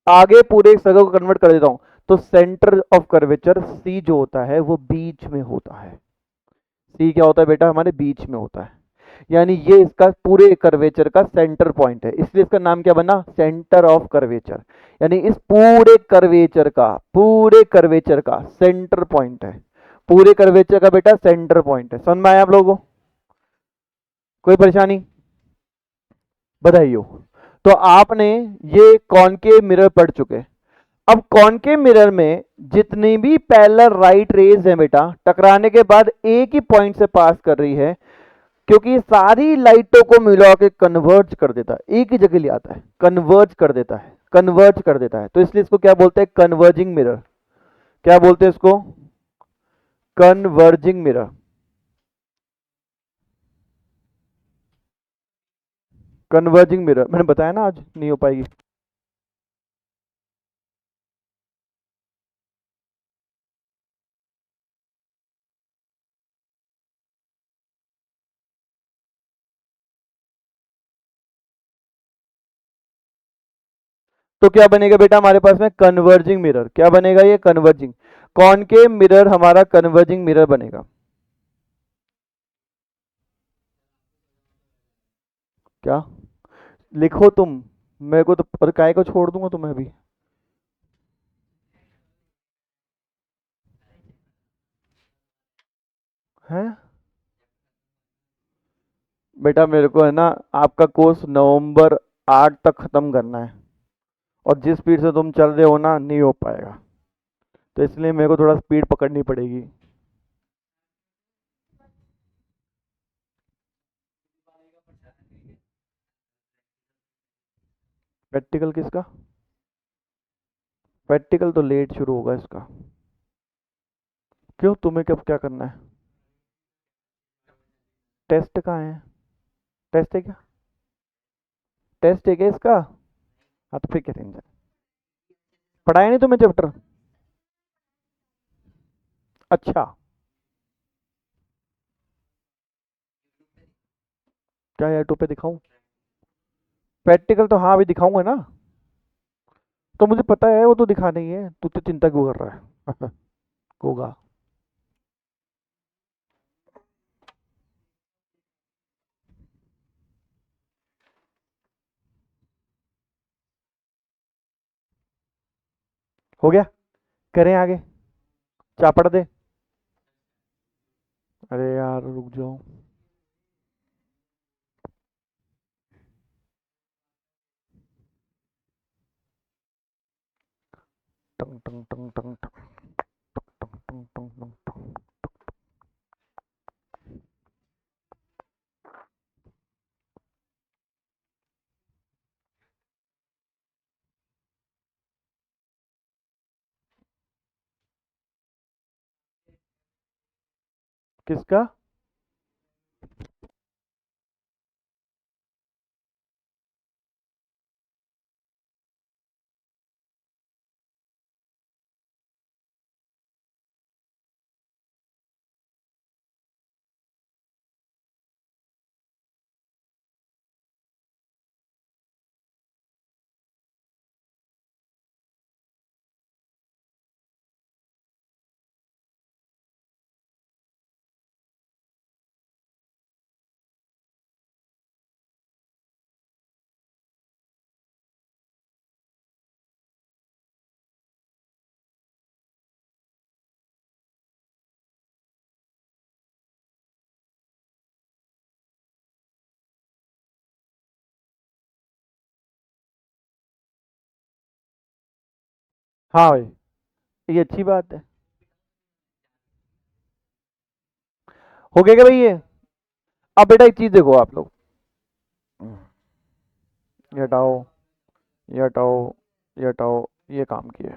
आगे पूरे एक सर्कल को कन्वर्ट कर देता हूं, तो सेंटर ऑफ कर्वेचर सी जो होता है वो बीच में होता है। सी क्या होता है बेटा, हमारे बीच में होता है। यानी ये इसका पूरे कर्वेचर का सेंटर पॉइंट है, इसलिए इसका नाम क्या बना, सेंटर ऑफ कर्वेचर। यानी इस पूरे कर्वेचर का सेंटर पॉइंट है, पूरे कर्वेचर का बेटा सेंटर पॉइंट है। समझ में आया आप लोगों को, कोई परेशानी, बधाइयो। तो आपने ये कॉनकेव मिरर पढ़ चुके। अब कॉनकेव मिरर में जितनी भी पैरेलल राइट रेज है बेटा, टकराने के बाद एक ही पॉइंट से पास कर रही है, क्योंकि सारी लाइटों को मिला के कन्वर्ज कर देता है, एक ही जगह ले आता है, कन्वर्ज कर देता है, कन्वर्ज कर देता है। तो इसलिए इसको क्या बोलते हैं, कन्वर्जिंग मिरर। क्या बोलते हैं इसको, कन्वर्जिंग मिरर। कन्वर्जिंग मिरर मैंने बताया ना, आज नहीं हो पाएगी। तो क्या बनेगा बेटा हमारे पास में कन्वर्जिंग मिरर, क्या बनेगा ये कन्वर्जिंग, कॉनकेव मिरर हमारा कन्वर्जिंग मिरर बनेगा। क्या लिखो तुम, मेरे को तो पर काय को छोड़ दूंगा तुम्हें अभी। हैं बेटा मेरे को है ना आपका कोर्स नवंबर 8 तक खत्म करना है, और जिस स्पीड से तुम चल रहे हो ना नहीं हो पाएगा, तो इसलिए मेरे को थोड़ा स्पीड पकड़नी पड़ेगी। प्रैक्टिकल किसका, प्रैक्टिकल तो लेट शुरू होगा इसका। क्यों तुम्हें कब क्या करना है, टेस्ट कहाँ है, टेस्ट है क्या, टेस्ट है क्या इसका, हाँ तो फिर क्या टेंशन, पढ़ाया नहीं तुम्हें चैप्टर, अच्छा क्या यूट्यूब पे दिखाऊं, प्रैक्टिकल तो हाँ अभी दिखाऊंगा ना, तो मुझे पता है वो तो दिखाना ही है, तू तो चिंता क्यों कर रहा है होगा। हो गया, करें आगे, चापड़ दे, अरे यार रुक जाओ, टंग टंग टंग टंग टंग टंग टंग टंग टंग टंग। किसका, हाँ भाई ये अच्छी बात है, हो गया क्या भाई ये। अब बेटा एक चीज देखो आप लोग, ये हटाओ, ये हटाओ, ये हटाओ, ये काम किए,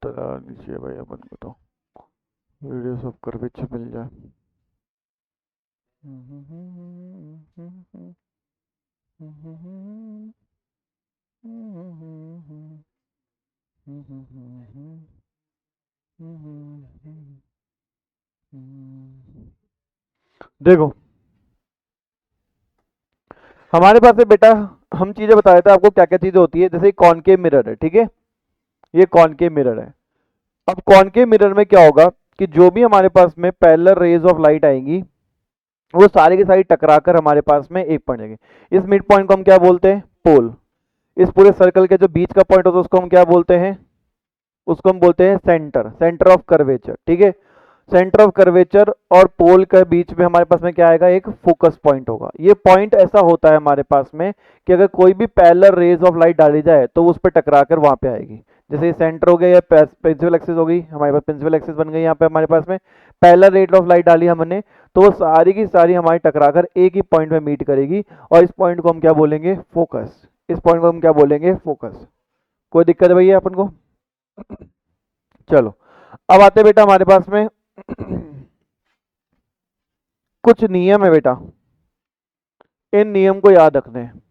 चला लीजिए भाई अपन को तो वीडियो सब कर पीछे मिल जाए। देखो हमारे पास है बेटा, हम चीजें बताए थे आपको क्या क्या चीजें होती है, जैसे कॉनकेव मिरर है, ठीक है, ये कॉनकेव मिरर है। अब कॉनकेव मिरर में क्या होगा कि जो भी हमारे पास में पैरेलल रेज ऑफ लाइट आएंगी वो सारी की सारी टकराकर हमारे पास में एक पॉइंट आएंगे। इस मिड पॉइंट को हम क्या बोलते हैं, पोल। इस पूरे सर्कल के जो बीच का पॉइंट होता है उसको हम क्या बोलते हैं, उसको हम बोलते हैं सेंटर, सेंटर ऑफ कर्वेचर, ठीक है। सेंटर ऑफ कर्वेचर और पोल के बीच में हमारे पास में क्या आएगा, एक फोकस पॉइंट होगा। ये पॉइंट ऐसा होता है हमारे पास में कि अगर कोई भी पैरेलल रेज ऑफ लाइट डाली जाए तो उस पर टकराकर वहां पे आएगी। जैसे ये सेंटर हो गया या प्रिंसिपल एक्सिस हो गई, हमारे पास प्रिंसिपल एक्सिस बन गई, यहाँ पे हमारे पास में पैरेलल रेट ऑफ लाइट डाली हमने, तो वो सारी की सारी हमारी टकराकर एक ही पॉइंट में मीट करेगी, और इस पॉइंट को हम क्या बोलेंगे, फोकस। इस पॉइंट को हम क्या बोलेंगे, फोकस। कोई दिक्कत है भैया अपन को? चलो, अब आते हैं बेटा हमारे पास में कुछ नियम है बेटा, इन नियम को याद रखने हैं।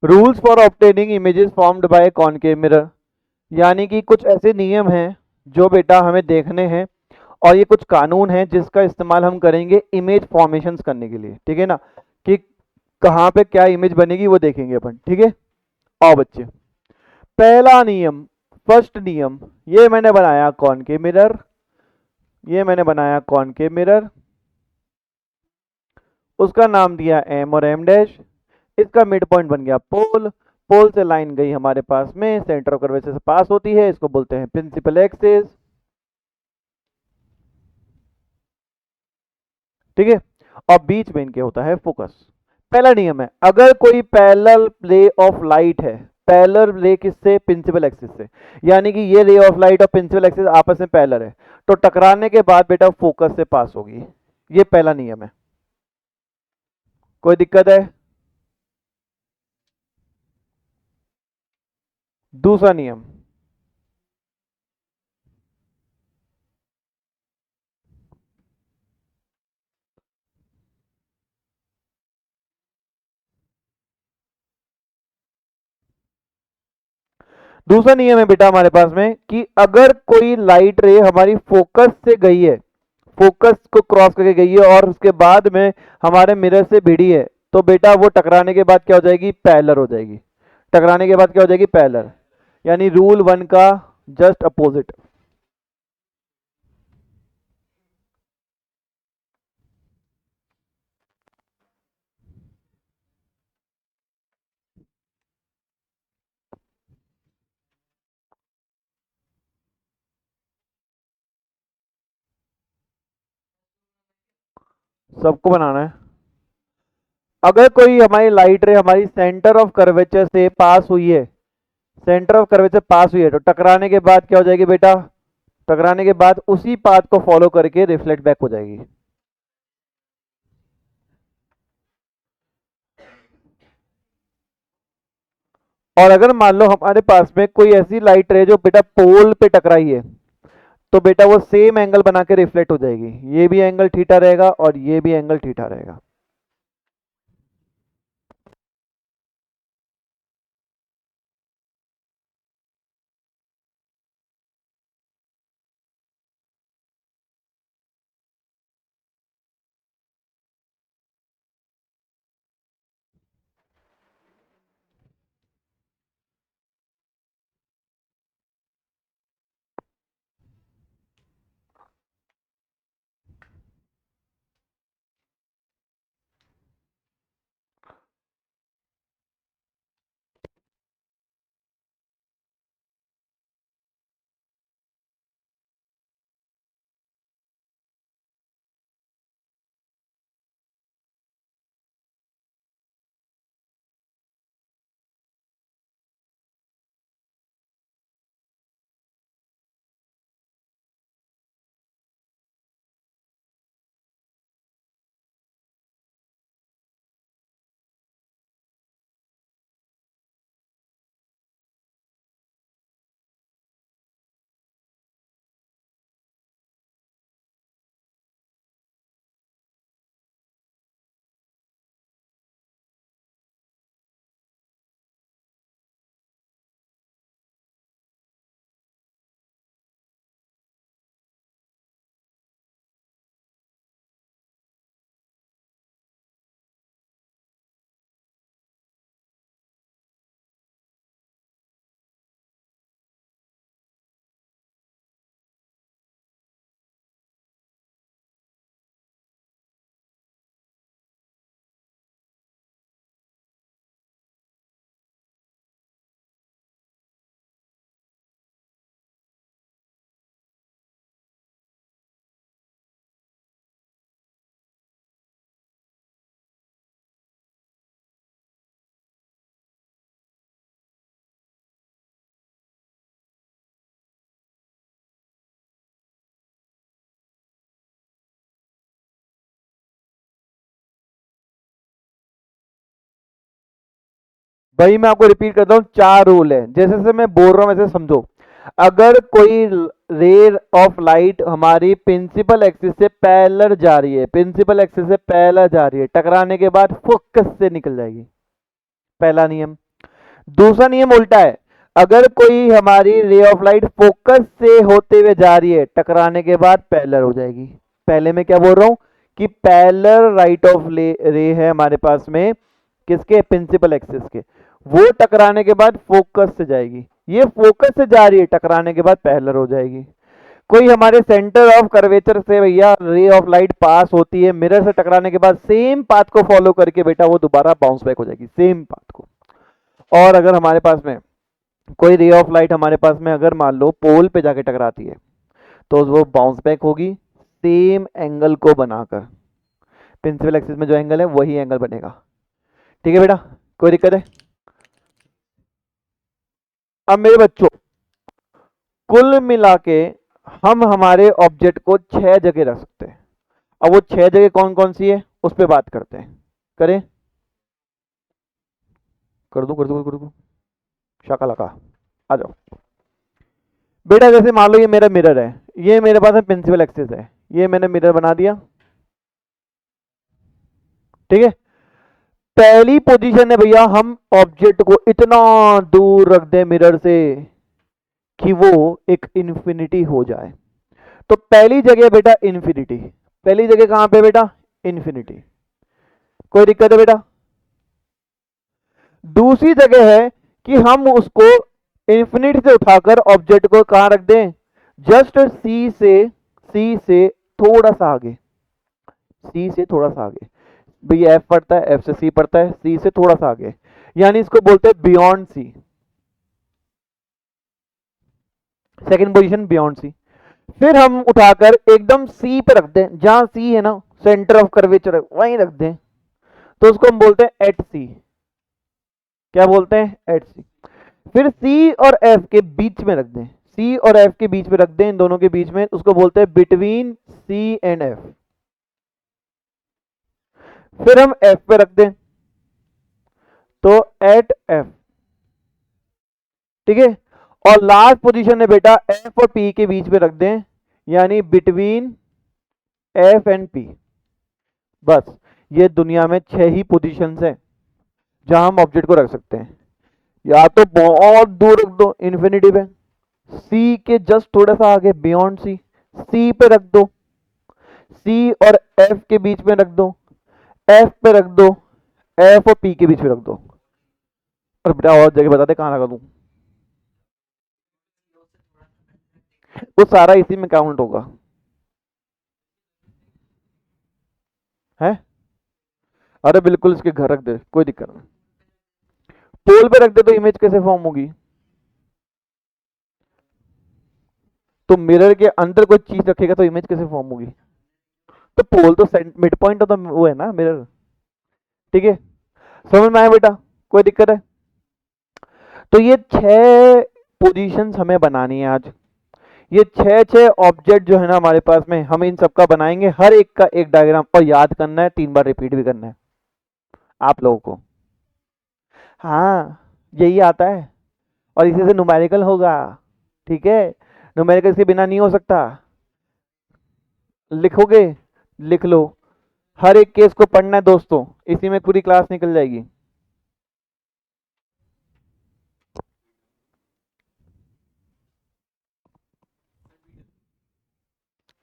Rules for obtaining images formed by concave mirror, यानी कि कुछ ऐसे नियम हैं जो बेटा हमें देखने हैं, और ये कुछ कानून हैं जिसका इस्तेमाल हम करेंगे इमेज फॉर्मेशंस करने के लिए, ठीक है ना, कि कहाँ पे क्या इमेज बनेगी वो देखेंगे अपन, ठीक है। आओ बच्चे, पहला नियम, फर्स्ट नियम, ये मैंने बनाया कॉनकेव मिरर, ये मैंने बनाया कॉनकेव मिरर, उसका नाम दिया एम और एम डैश, इसका मिड पॉइंट बन गया पोल, पोल से लाइन गई हमारे पास में सेंटर ऑफ कर्वेचर से पास होती है, इसको बोलते हैं प्रिंसिपल एक्सिस, ठीक है। और बीच में इनके होता है फोकस। पहला नियम है, अगर कोई पैरेलल रे ऑफ लाइट है, पैरेलल रे किससे, प्रिंसिपल एक्सिस से, यानी कि ये रे ऑफ लाइट और प्रिंसिपल एक्सिस आपस में पैरेलल है, तो टकराने के बाद बेटा फोकस से पास होगी। ये पहला नियम है। कोई दिक्कत है? दूसरा नियम, दूसरा नियम है बेटा हमारे पास में कि अगर कोई लाइट रे हमारी फोकस से गई है, फोकस को क्रॉस करके गई है और उसके बाद में हमारे मिरर से भिड़ी है, तो बेटा वो टकराने के बाद क्या हो जाएगी, पैरेलल हो जाएगी। टकराने के बाद क्या हो जाएगी, पैरेलल, यानी रूल वन का जस्ट अपोजिट। सबको बनाना है। अगर कोई हमारी लाइट रे हमारी सेंटर ऑफ कर्वेचर से पास हुई है, सेंटर ऑफ कर्वेचर पास हुई है, तो टकराने के बाद क्या हो जाएगी बेटा, टकराने के बाद उसी पाथ को फॉलो करके रिफ्लेक्ट बैक हो जाएगी। और अगर मान लो हमारे पास में कोई ऐसी लाइट रे जो बेटा पोल पे टकराई है, तो बेटा वो सेम एंगल बना के रिफ्लेक्ट हो जाएगी, ये भी एंगल थीटा रहेगा और ये भी एंगल थीटा रहेगा। भाई मैं आपको रिपीट करता हूं, 4 रूल है, जैसे जैसे मैं बोल रहा हूं वैसे समझो। अगर कोई रे ऑफ लाइट हमारी प्रिंसिपल एक्सिस से पैरेलल जा रही है, प्रिंसिपल एक्सिस से पैरेलल जा रही है, टकराने के बाद फोकस से निकल जाएगी, पहला नियम। दूसरा नियम उल्टा है, अगर कोई हमारी रे ऑफ लाइट फोकस से होते हुए जा रही है, टकराने के बाद पैरेलल हो जाएगी। पहले मैं क्या बोल रहा हूं कि पैरेलल राइट ऑफ रे है हमारे पास में, किसके, प्रिंसिपल एक्सिस के, वो टकराने के बाद फोकस से जाएगी, ये फोकस से जा रही है, टकराने के बाद पैरेलल हो जाएगी। कोई हमारे सेंटर ऑफ कर्वेचर से भैया रे ऑफ लाइट पास होती है, मिरर से टकराने के बाद सेम पाथ को फॉलो करके बेटा वो दोबारा बाउंस बैक हो जाएगी, सेम पाथ को। और अगर हमारे पास में कोई रे ऑफ लाइट हमारे पास में अगर मान लो पोल पे जाके टकराती है, तो वो बाउंस बैक होगी सेम एंगल को बनाकर, प्रिंसिपल एक्सिस में जो एंगल है वही एंगल बनेगा। ठीक है बेटा, कोई दिक्कत है? अब मेरे बच्चों, कुल मिला के हम हमारे ऑब्जेक्ट को 6 जगह रख सकते हैं। अब वो 6 जगह कौन कौन सी है उस पर बात करते हैं। करें? कर दूं शाका लका, आ जाओ बेटा। जैसे मान लो ये मेरा मिरर है, ये मेरे पास में प्रिंसिपल एक्सिस है, ये मैंने मिरर बना दिया। ठीक है, पहली पोजीशन है भैया, हम ऑब्जेक्ट को इतना दूर रख दें मिरर से कि वो एक इंफिनिटी हो जाए। तो पहली जगह बेटा इंफिनिटी, पहली जगह कहां पे बेटा, इंफिनिटी। कोई दिक्कत है बेटा? दूसरी जगह है कि हम उसको इंफिनिटी से उठाकर ऑब्जेक्ट को कहां रख दें, जस्ट सी से थोड़ा सा आगे, सी से थोड़ा सा आगे। भैया एफ पड़ता है, एफ से सी पड़ता है, सी से थोड़ा सा आगे, यानी इसको बोलते हैं beyond C. Second position beyond C. फिर हम उठाकर एकदम सी पे रख दें, जहां सी है ना, सेंटर ऑफ कर्वेचर वहीं रख दें, तो उसको हम बोलते हैं एट सी। क्या बोलते हैं? एट सी। फिर सी और एफ के बीच में रख दें, सी और एफ के बीच में रख दें, इन दोनों के बीच में, उसको बोलते हैं बिटवीन सी एंड एफ। फिर हम एफ पे रख दें तो एट एफ। ठीक है, और लास्ट पोजीशन है बेटा एफ और पी के बीच में रख दें, यानी बिटवीन एफ एंड पी। बस ये दुनिया में 6 ही पोजीशंस हैं जहां हम ऑब्जेक्ट को रख सकते हैं। या तो बहुत दूर रख दो इंफिनिटी पे, सी के जस्ट थोड़ा सा आगे बियॉन्ड सी, सी पे रख दो, सी और एफ के बीच में रख दो, एफ पे रख दो, एफ और पी के बीच में रख दो। और बेटा और जगह बता दे कहां लगा दूं, वो सारा इसी में काउंट होगा है। अरे बिल्कुल इसके घर रख दे, कोई दिक्कत नहीं। पोल पे रख दे तो इमेज कैसे फॉर्म होगी? तो मिरर के अंदर कोई चीज रखेगा तो इमेज कैसे फॉर्म होगी? तो पोल तो मिड पॉइंट ऑफ द वो है ना मिरर। ठीक है, समझ में आया बेटा? कोई दिक्कत है? तो ये 6 पोजीशंस हमें बनानी है आज। ये 6 ऑब्जेक्ट जो है ना हमारे पास में, हम इन सबका बनाएंगे, हर एक का एक डायग्राम, और याद करना है, 3 बार रिपीट भी करना है आप लोगों को। हाँ यही आता है, और इसी से न्यूमेरिकल होगा। ठीक है, न्यूमेरिकल इसके बिना नहीं हो सकता। लिखोगे? लिख लो, हर एक केस को पढ़ना है दोस्तों, इसी में पूरी क्लास निकल जाएगी।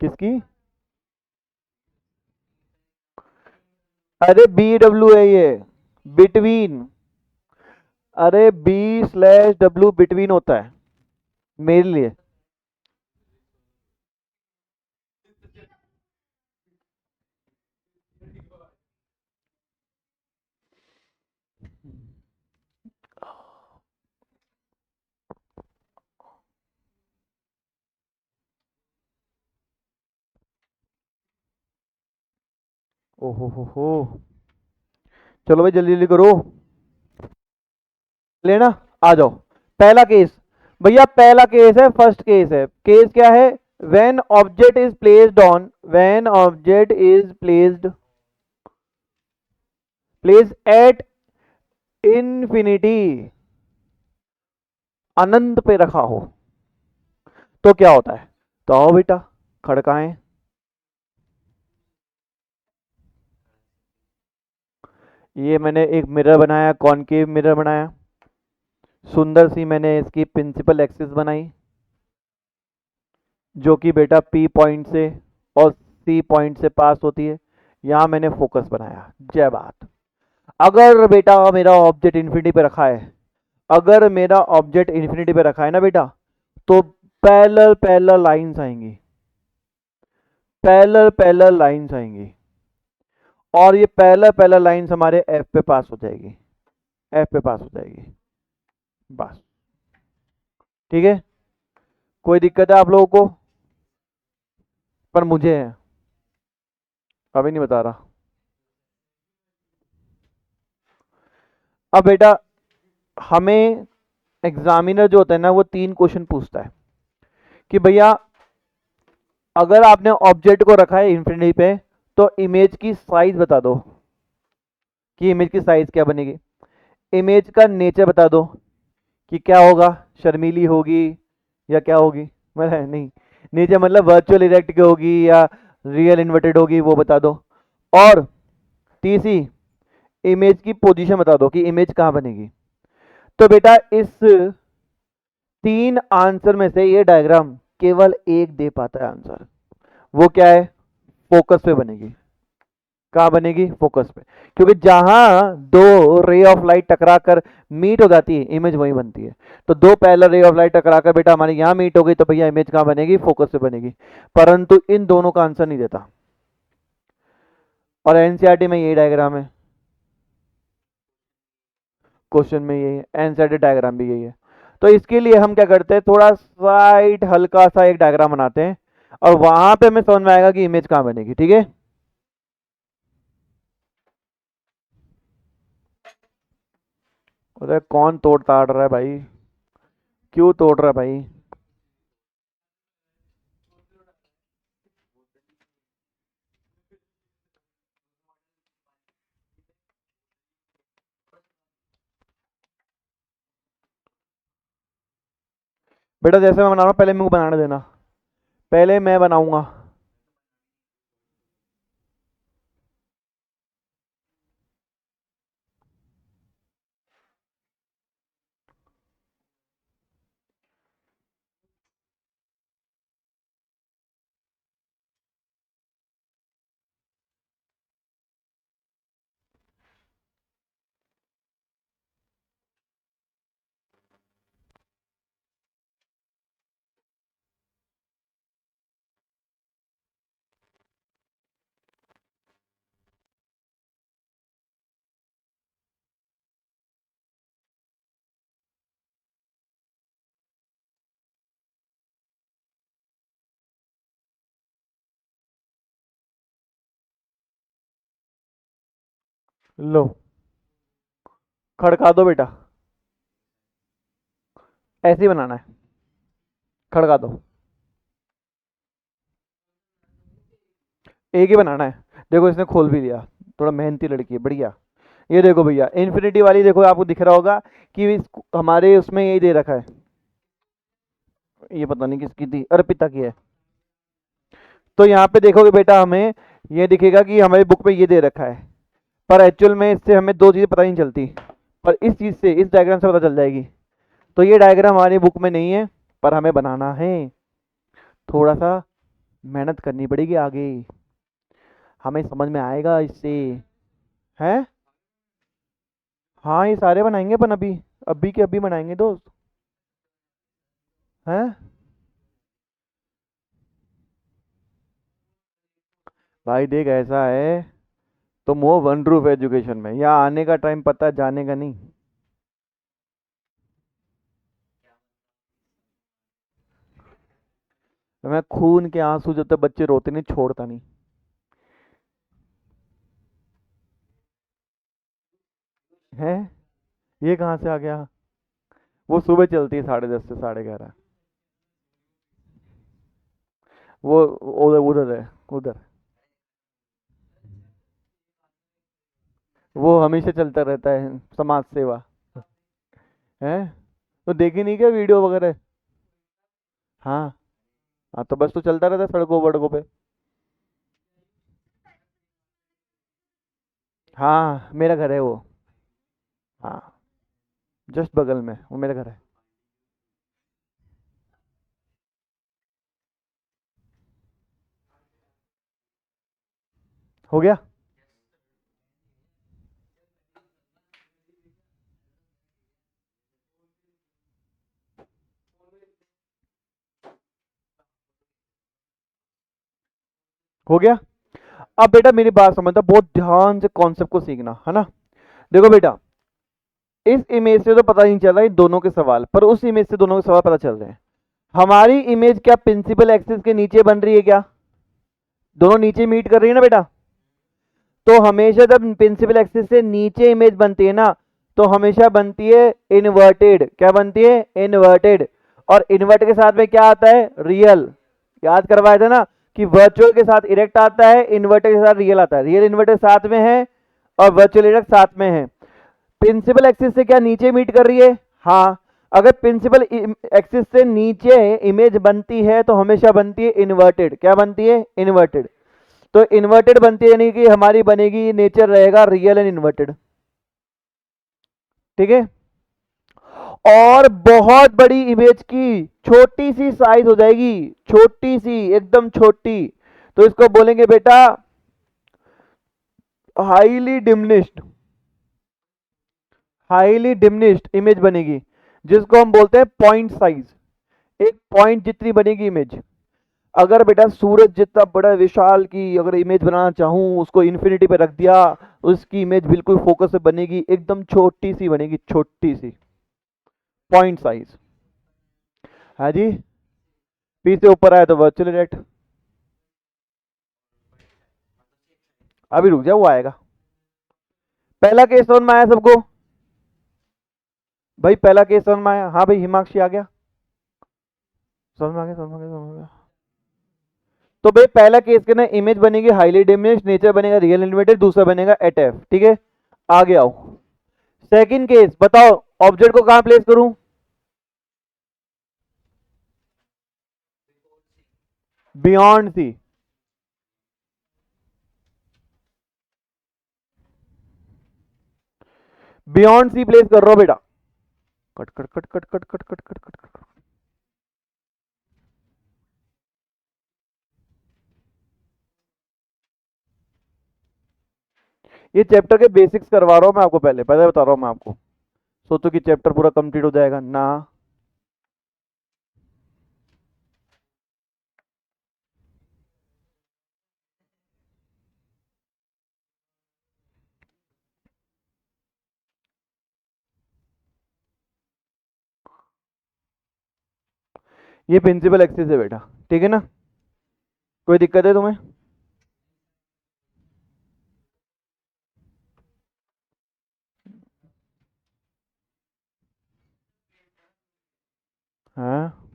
किसकी? अरे बी डब्ल्यू है ये, बिटवीन। अरे बी स्लैश डब्ल्यू बिटवीन होता है मेरे लिए। ओहो हो, चलो भाई जल्दी जल्दी करो, लेना। आ जाओ, पहला केस भैया, पहला केस है, फर्स्ट केस है। केस क्या है? When object is placed on, when object is placed at infinity अनंत पे रखा हो तो क्या होता है? तो आओ बेटा खड़काएं। ये मैंने एक मिरर बनाया, कॉनकेव मिरर बनाया, सुंदर सी मैंने इसकी प्रिंसिपल एक्सिस बनाई, जो कि बेटा पी पॉइंट से और सी पॉइंट से पास होती है। यहां मैंने फोकस बनाया। जय बात। अगर बेटा मेरा ऑब्जेक्ट इन्फिनिटी पे रखा है, अगर मेरा ऑब्जेक्ट इन्फिनिटी पे रखा है ना बेटा, तो पैरेलल पैरेलल लाइंस आएंगी, पैरेलल पैरेलल लाइंस आएंगी, और ये पैरेलल पैरेलल लाइंस हमारे एफ पे पास हो जाएगी, एफ पे पास हो जाएगी। बस ठीक है। कोई दिक्कत है आप लोगों को? पर मुझे है, अभी नहीं बता रहा। अब बेटा हमें एग्जामिनर जो होता है ना, वो 3 क्वेश्चन पूछता है कि भैया अगर आपने ऑब्जेक्ट को रखा है इन्फिनिटी पे, तो इमेज की साइज बता दो कि इमेज की साइज क्या बनेगी। इमेज का नेचर बता दो कि क्या होगा, शर्मीली होगी या क्या होगी, मतलब नहीं, नेचर मतलब वर्चुअल इरेक्ट की होगी या रियल इन्वर्टेड होगी, वो बता दो। और तीसरी, इमेज की पोजीशन बता दो कि इमेज कहाँ बनेगी। तो बेटा इस 3 आंसर में से ये डायग्राम केवल एक दे पाता है आंसर। वो क्या है? फोकस पे बनेगी। कहाँ बनेगी? फोकस पे। क्योंकि जहां दो रे ऑफ लाइट टकरा कर मीट हो जाती है, इमेज वहीं बनती है। तो दो पैरेलल रे ऑफ लाइट टकरा कर बेटा हमारी यहां मीट हो गई, तो भैया इमेज कहाँ बनेगी? फोकस पे बनेगी। परंतु इन दोनों का आंसर नहीं देता, और एनसीईआरटी में यही डायग्राम है, क्वेश्चन में यही है, एनसीईआरटी डायग्राम भी यही है। तो इसके लिए हम क्या करते हैं, थोड़ा साइड हल्का सा एक डायग्राम बनाते हैं, और वहां पे हमें समझ में आएगा कि इमेज कहाँ बनेगी। ठीक है। अरे कौन तोड़ ताड़ रहा है भाई? क्यों तोड़ रहा है भाई? बेटा जैसे मैं बना रहा हूँ, पहले मेरे को बनाने देना, पहले मैं बनाऊंगा। लो खड़का दो बेटा, ऐसे ही बनाना है, खड़का दो, एक ही बनाना है। देखो इसने खोल भी दिया, थोड़ा मेहनती लड़की है, बढ़िया। ये देखो भैया इन्फिनिटी वाली, देखो आपको दिख रहा होगा कि हमारे उसमें यही दे रखा है। ये पता नहीं किसकी थी, अर्पिता की है। तो यहाँ पे देखोगे बेटा हमें ये दिखेगा कि हमारी बुक में ये दे रखा है, पर एक्चुअल में इससे हमें दो चीज़ें पता नहीं चलती, पर इस चीज़ से, इस डायग्राम से पता चल जाएगी। तो ये डायग्राम हमारी बुक में नहीं है, पर हमें बनाना है, थोड़ा सा मेहनत करनी पड़ेगी आगे, हमें समझ में आएगा इससे। है, हाँ ये सारे बनाएंगे, अपन अभी अभी के अभी बनाएंगे दोस्त। हैं? भाई देख ऐसा है, तुम हो वन रूफ एजुकेशन में, यहाँ आने का टाइम पता है, जाने का नहीं। मैं खून के आंसू जब तक बच्चे रोते नहीं छोड़ता नहीं। है, ये कहाँ से आ गया? वो सुबह चलती है 10:30 से 11:30। वो उधर उधर है, उधर। वो हमेशा चलता रहता है, समाज सेवा है। तो देखी नहीं क्या वीडियो वगैरह? हाँ। हाँ तो बस तो चलता रहता है सड़कों वड़कों पे। हाँ मेरा घर है वो। हाँ जस्ट बगल में वो मेरा घर है। हो गया। हो गया। अब बेटा मेरी बात समझना, बहुत ध्यान से कॉन्सेप्ट को सीखना है ना। देखो बेटा, इस इमेज से तो पता नहीं चल रहा इन दोनों के सवाल, पर उस इमेज से दोनों के सवाल पता चल रहे हैं। हमारी इमेज क्या प्रिंसिपल एक्सिस के नीचे बन रही है क्या? दोनों नीचे मीट कर रही है ना बेटा। तो हमेशा जब प्रिंसिपल एक्सिस से नीचे इमेज बनती है ना, तो हमेशा बनती है इन्वर्टेड। क्या बनती है? इन्वर्टेड। और इन्वर्ट के साथ में क्या आता है? रियल। याद करवाया था ना कि वर्चुअल के साथ इरेक्ट आता है, इन्वर्टेड के साथ रियल आता है। रियल इन्वर्टेड साथ में है और वर्चुअल इरेक्ट साथ में है। प्रिंसिपल एक्सिस से क्या नीचे मीट कर रही है? हाँ। अगर प्रिंसिपल एक्सिस से नीचे इमेज बनती है तो हमेशा बनती है इन्वर्टेड। क्या बनती है? इन्वर्टेड। तो इन्वर्टेड बनती है यानी कि हमारी बनेगी, नेचर रहेगा रियल एंड इन्वर्टेड। ठीक है। और बहुत बड़ी इमेज की छोटी सी साइज हो जाएगी, छोटी सी एकदम छोटी, तो इसको बोलेंगे बेटा highly diminished. Highly diminished image बनेगी, जिसको हम बोलते हैं पॉइंट साइज। एक पॉइंट जितनी बनेगी इमेज। अगर बेटा सूरज जितना बड़ा विशाल की अगर इमेज बनाना चाहूं, उसको इन्फिनिटी पे रख दिया, उसकी इमेज बिल्कुल फोकस से बनेगी, एकदम छोटी सी बनेगी, छोटी सी पॉइंट साइज। हाँ जी। पी से ऊपर आया तो वर्चुअल रेट। अभी रुक जा, वो आएगा। पहला केस समझ में आया सबको? भाई पहला केस समझ में आया? हाँ भाई हिमांशी आ गया, समझ में आ गया, समझ में आ गया, समझ में आ गया। तो भाई पहला केस के ना इमेज बनेगी हाईली डिमिनिश्ड, नेचर बनेगा रियल इन्वर्टेड, दूसरा बनेगा एट एफ। ठीक है, आगे आओ। सेकंड केस बताओ, ऑब्जेक्ट को कहां प्लेस करूं? Beyond C. Beyond C place कर रहा हूं बेटा। Cut cut cut cut cut cut cut cut cut cut. ये चैप्टर के बेसिक्स करवा रहा हूं मैं आपको, पहले पहले बता रहा हूं मैं आपको। सोचो कि चैप्टर पूरा कंप्लीट हो जाएगा ना। ये प्रिंसिपल एक्सिस है बेटा, ठीक है ना? कोई दिक्कत है तुम्हें? हाँ।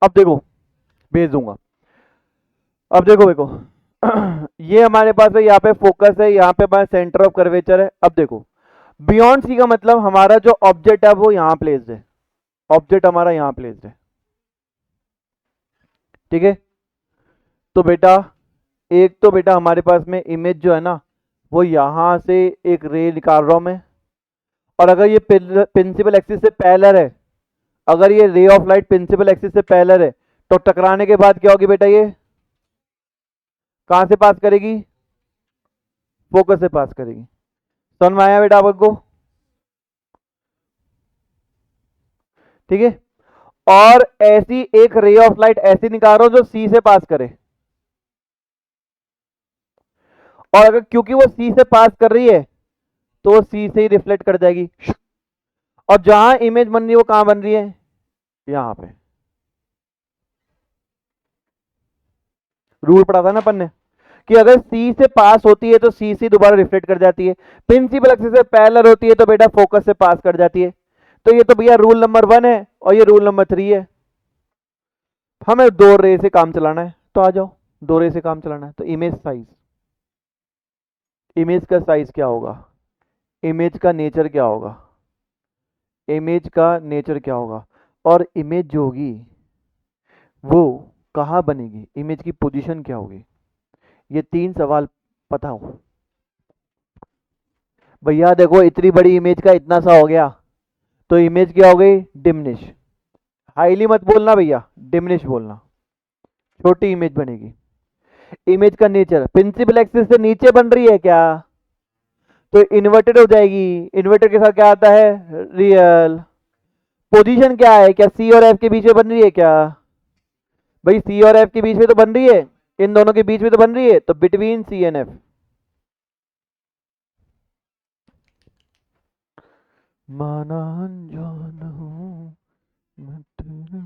अब देखो, भेज दूंगा। अब देखो देखो ये हमारे पास है, यहाँ पे फोकस है, यहाँ पे हमारा सेंटर ऑफ कर्वेचर है। अब देखो, बियॉन्ड सी का मतलब हमारा जो ऑब्जेक्ट है वो यहाँ प्लेस्ड है। ऑब्जेक्ट हमारा यहाँ प्लेस्ड है, ठीक है। तो बेटा एक तो बेटा हमारे पास में इमेज जो है ना, वो यहां से एक रे निकाल रहा हूं मैं। और अगर ये प्रिंसिपल एक्सिस से पैरेलल है, अगर ये ray of light principal axis से पैरेलल है, तो टकराने के बाद क्या होगी बेटा? ये कहां से पास करेगी? फोकस से पास करेगी। समझ में आया बेटा आपको? ठीक है। और ऐसी एक रे ऑफ लाइट ऐसी निकाल रहा हूं जो सी से पास करे। और अगर क्योंकि वो सी से पास कर रही है, तो वो सी से ही रिफ्लेक्ट कर जाएगी। और जहां इमेज बन रही है वो कहां बन रही है? यहां पे। रूल पढ़ा था ना अपन ने कि अगर सी से पास होती है तो सी से दोबारा रिफ्लेक्ट कर जाती है, प्रिंसिपल एक्सिस से पैरेलल होती है तो बेटा फोकस से पास कर जाती है। तो ये तो भैया रूल नंबर 1 है और ये रूल नंबर 3 है। हमें दो रे से काम चलाना है, तो आ जाओ दोहरे से काम चलाना है, तो इमेज साइज, इमेज का साइज क्या होगा, इमेज का नेचर क्या होगा, इमेज का नेचर क्या होगा, और इमेज जो होगी वो कहाँ बनेगी, इमेज की पोजीशन क्या होगी, ये 3 सवाल पता हो। भैया देखो इतनी बड़ी इमेज का इतना सा हो गया, तो इमेज क्या हो गई, डिमिनिश। हाईली मत बोलना भैया, डिमिनिश बोलना, छोटी इमेज बनेगी। इमेज का नेचर प्रिंसिपल एक्सिस से नीचे बन रही है क्या, तो इन्वर्टेड हो जाएगी, इन्वर्टेड के साथ क्या आता है, रियल। पोजीशन क्या है, क्या सी और एफ के बीच में बन रही है क्या, भाई सी और एफ के बीच में तो बन रही है, इन दोनों के बीच में तो बन रही है, तो बिटवीन सी एंड एफ। माना अनजान हूँ मैं तेरे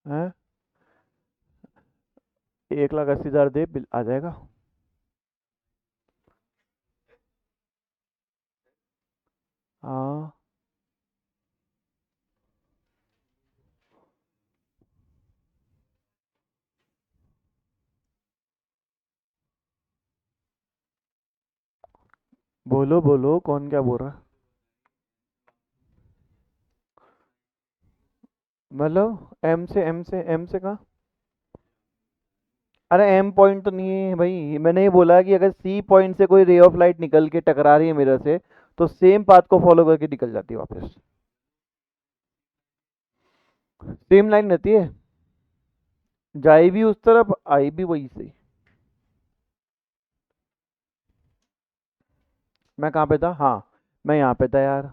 हैं। 1,80,000 दे बिल आ जाएगा। हाँ बोलो बोलो, कौन क्या बोल रहा है, मतलब एम से कहा, अरे एम पॉइंट तो नहीं है भाई, मैंने ये बोला कि अगर सी पॉइंट से कोई रे ऑफ लाइट निकल के टकरा रही है मिरर से, तो सेम पाथ को फॉलो करके निकल जाती है वापस, सेम लाइन रहती है, जाए भी उस तरफ आई भी वही से। मैं कहाँ पे था, हाँ मैं यहाँ पे था यार।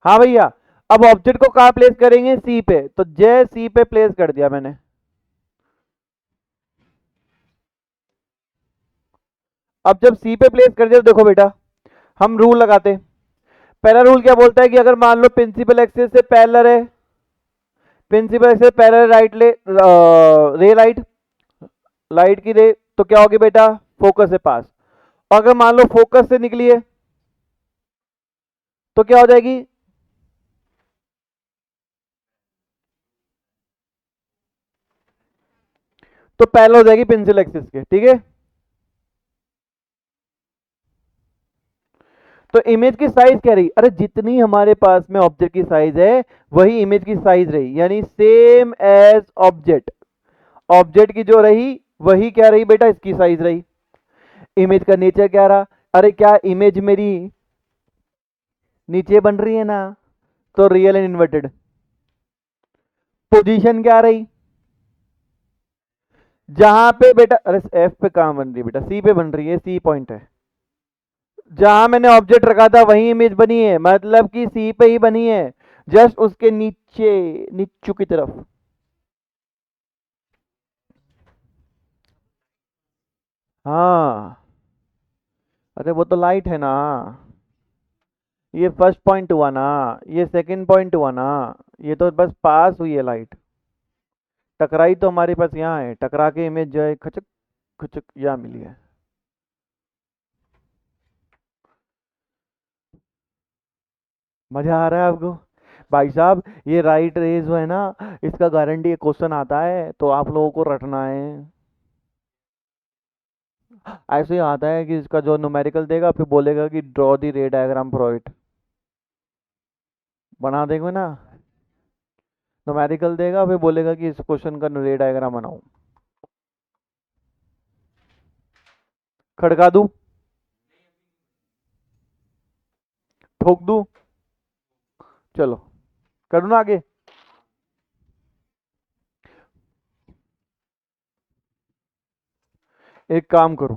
हाँ भैया, अब ऑब्जेक्ट को कहाँ प्लेस करेंगे, सी पे, तो जय सी पे प्लेस कर दिया मैंने। अब जब सी पे प्लेस कर दिया तो देखो बेटा, हम रूल लगाते। पहला रूल क्या बोलता है कि अगर मान लो प्रिंसिपल एक्सिस से पैरेलल है, प्रिंसिपल एक्सिस से पैरेलल राइट ले रे लाइट, लाइट की रे तो क्या होगी बेटा, फोकस से पास। और अगर मान लो फोकस से निकली है तो क्या हो जाएगी, तो पैरेलल हो जाएगी प्रिंसिपल एक्सिस के, ठीक है। तो इमेज की साइज क्या रही, अरे जितनी हमारे पास में ऑब्जेक्ट की साइज है वही इमेज की साइज रही, यानी सेम एज ऑब्जेक्ट, ऑब्जेक्ट की जो रही वही क्या रही बेटा, इसकी साइज रही। इमेज का नेचर क्या रहा, अरे क्या इमेज मेरी नीचे बन रही है ना, तो रियल एंड इन्वर्टेड। पोजीशन क्या रही, जहां पे बेटा, अरे एफ पे कहां बन रही है बेटा, सी पे बन रही है, सी पॉइंट है, जहां मैंने ऑब्जेक्ट रखा था वही इमेज बनी है, मतलब कि सी पे ही बनी है, जस्ट उसके नीचे, नीचू की तरफ। हाँ, अरे वो तो लाइट है ना, ये फर्स्ट पॉइंट हुआ ना, ये सेकंड पॉइंट हुआ ना, ये तो बस पास हुई है लाइट, टकराई तो हमारे पास यहाँ है, टकरा के इमेज जो है खचक खचक यहाँ मिली है। मजा आ रहा है आपको भाई साहब, ये राइट रेज जो है ना, इसका गारंटी क्वेश्चन आता है तो आप लोगों को रटना है। ऐसे ही आता है कि इसका जो न्यूमेरिकल देगा फिर बोलेगा कि ड्रॉ दी रे डायग्राम फॉर इट, बना देंगे ना, न्यूमेरिकल देगा फिर बोलेगा कि इस क्वेश्चन का रे डायग्राम बनाओ, खड़का दूं, ठोक दूं, चलो करूँ ना आगे। एक काम करो,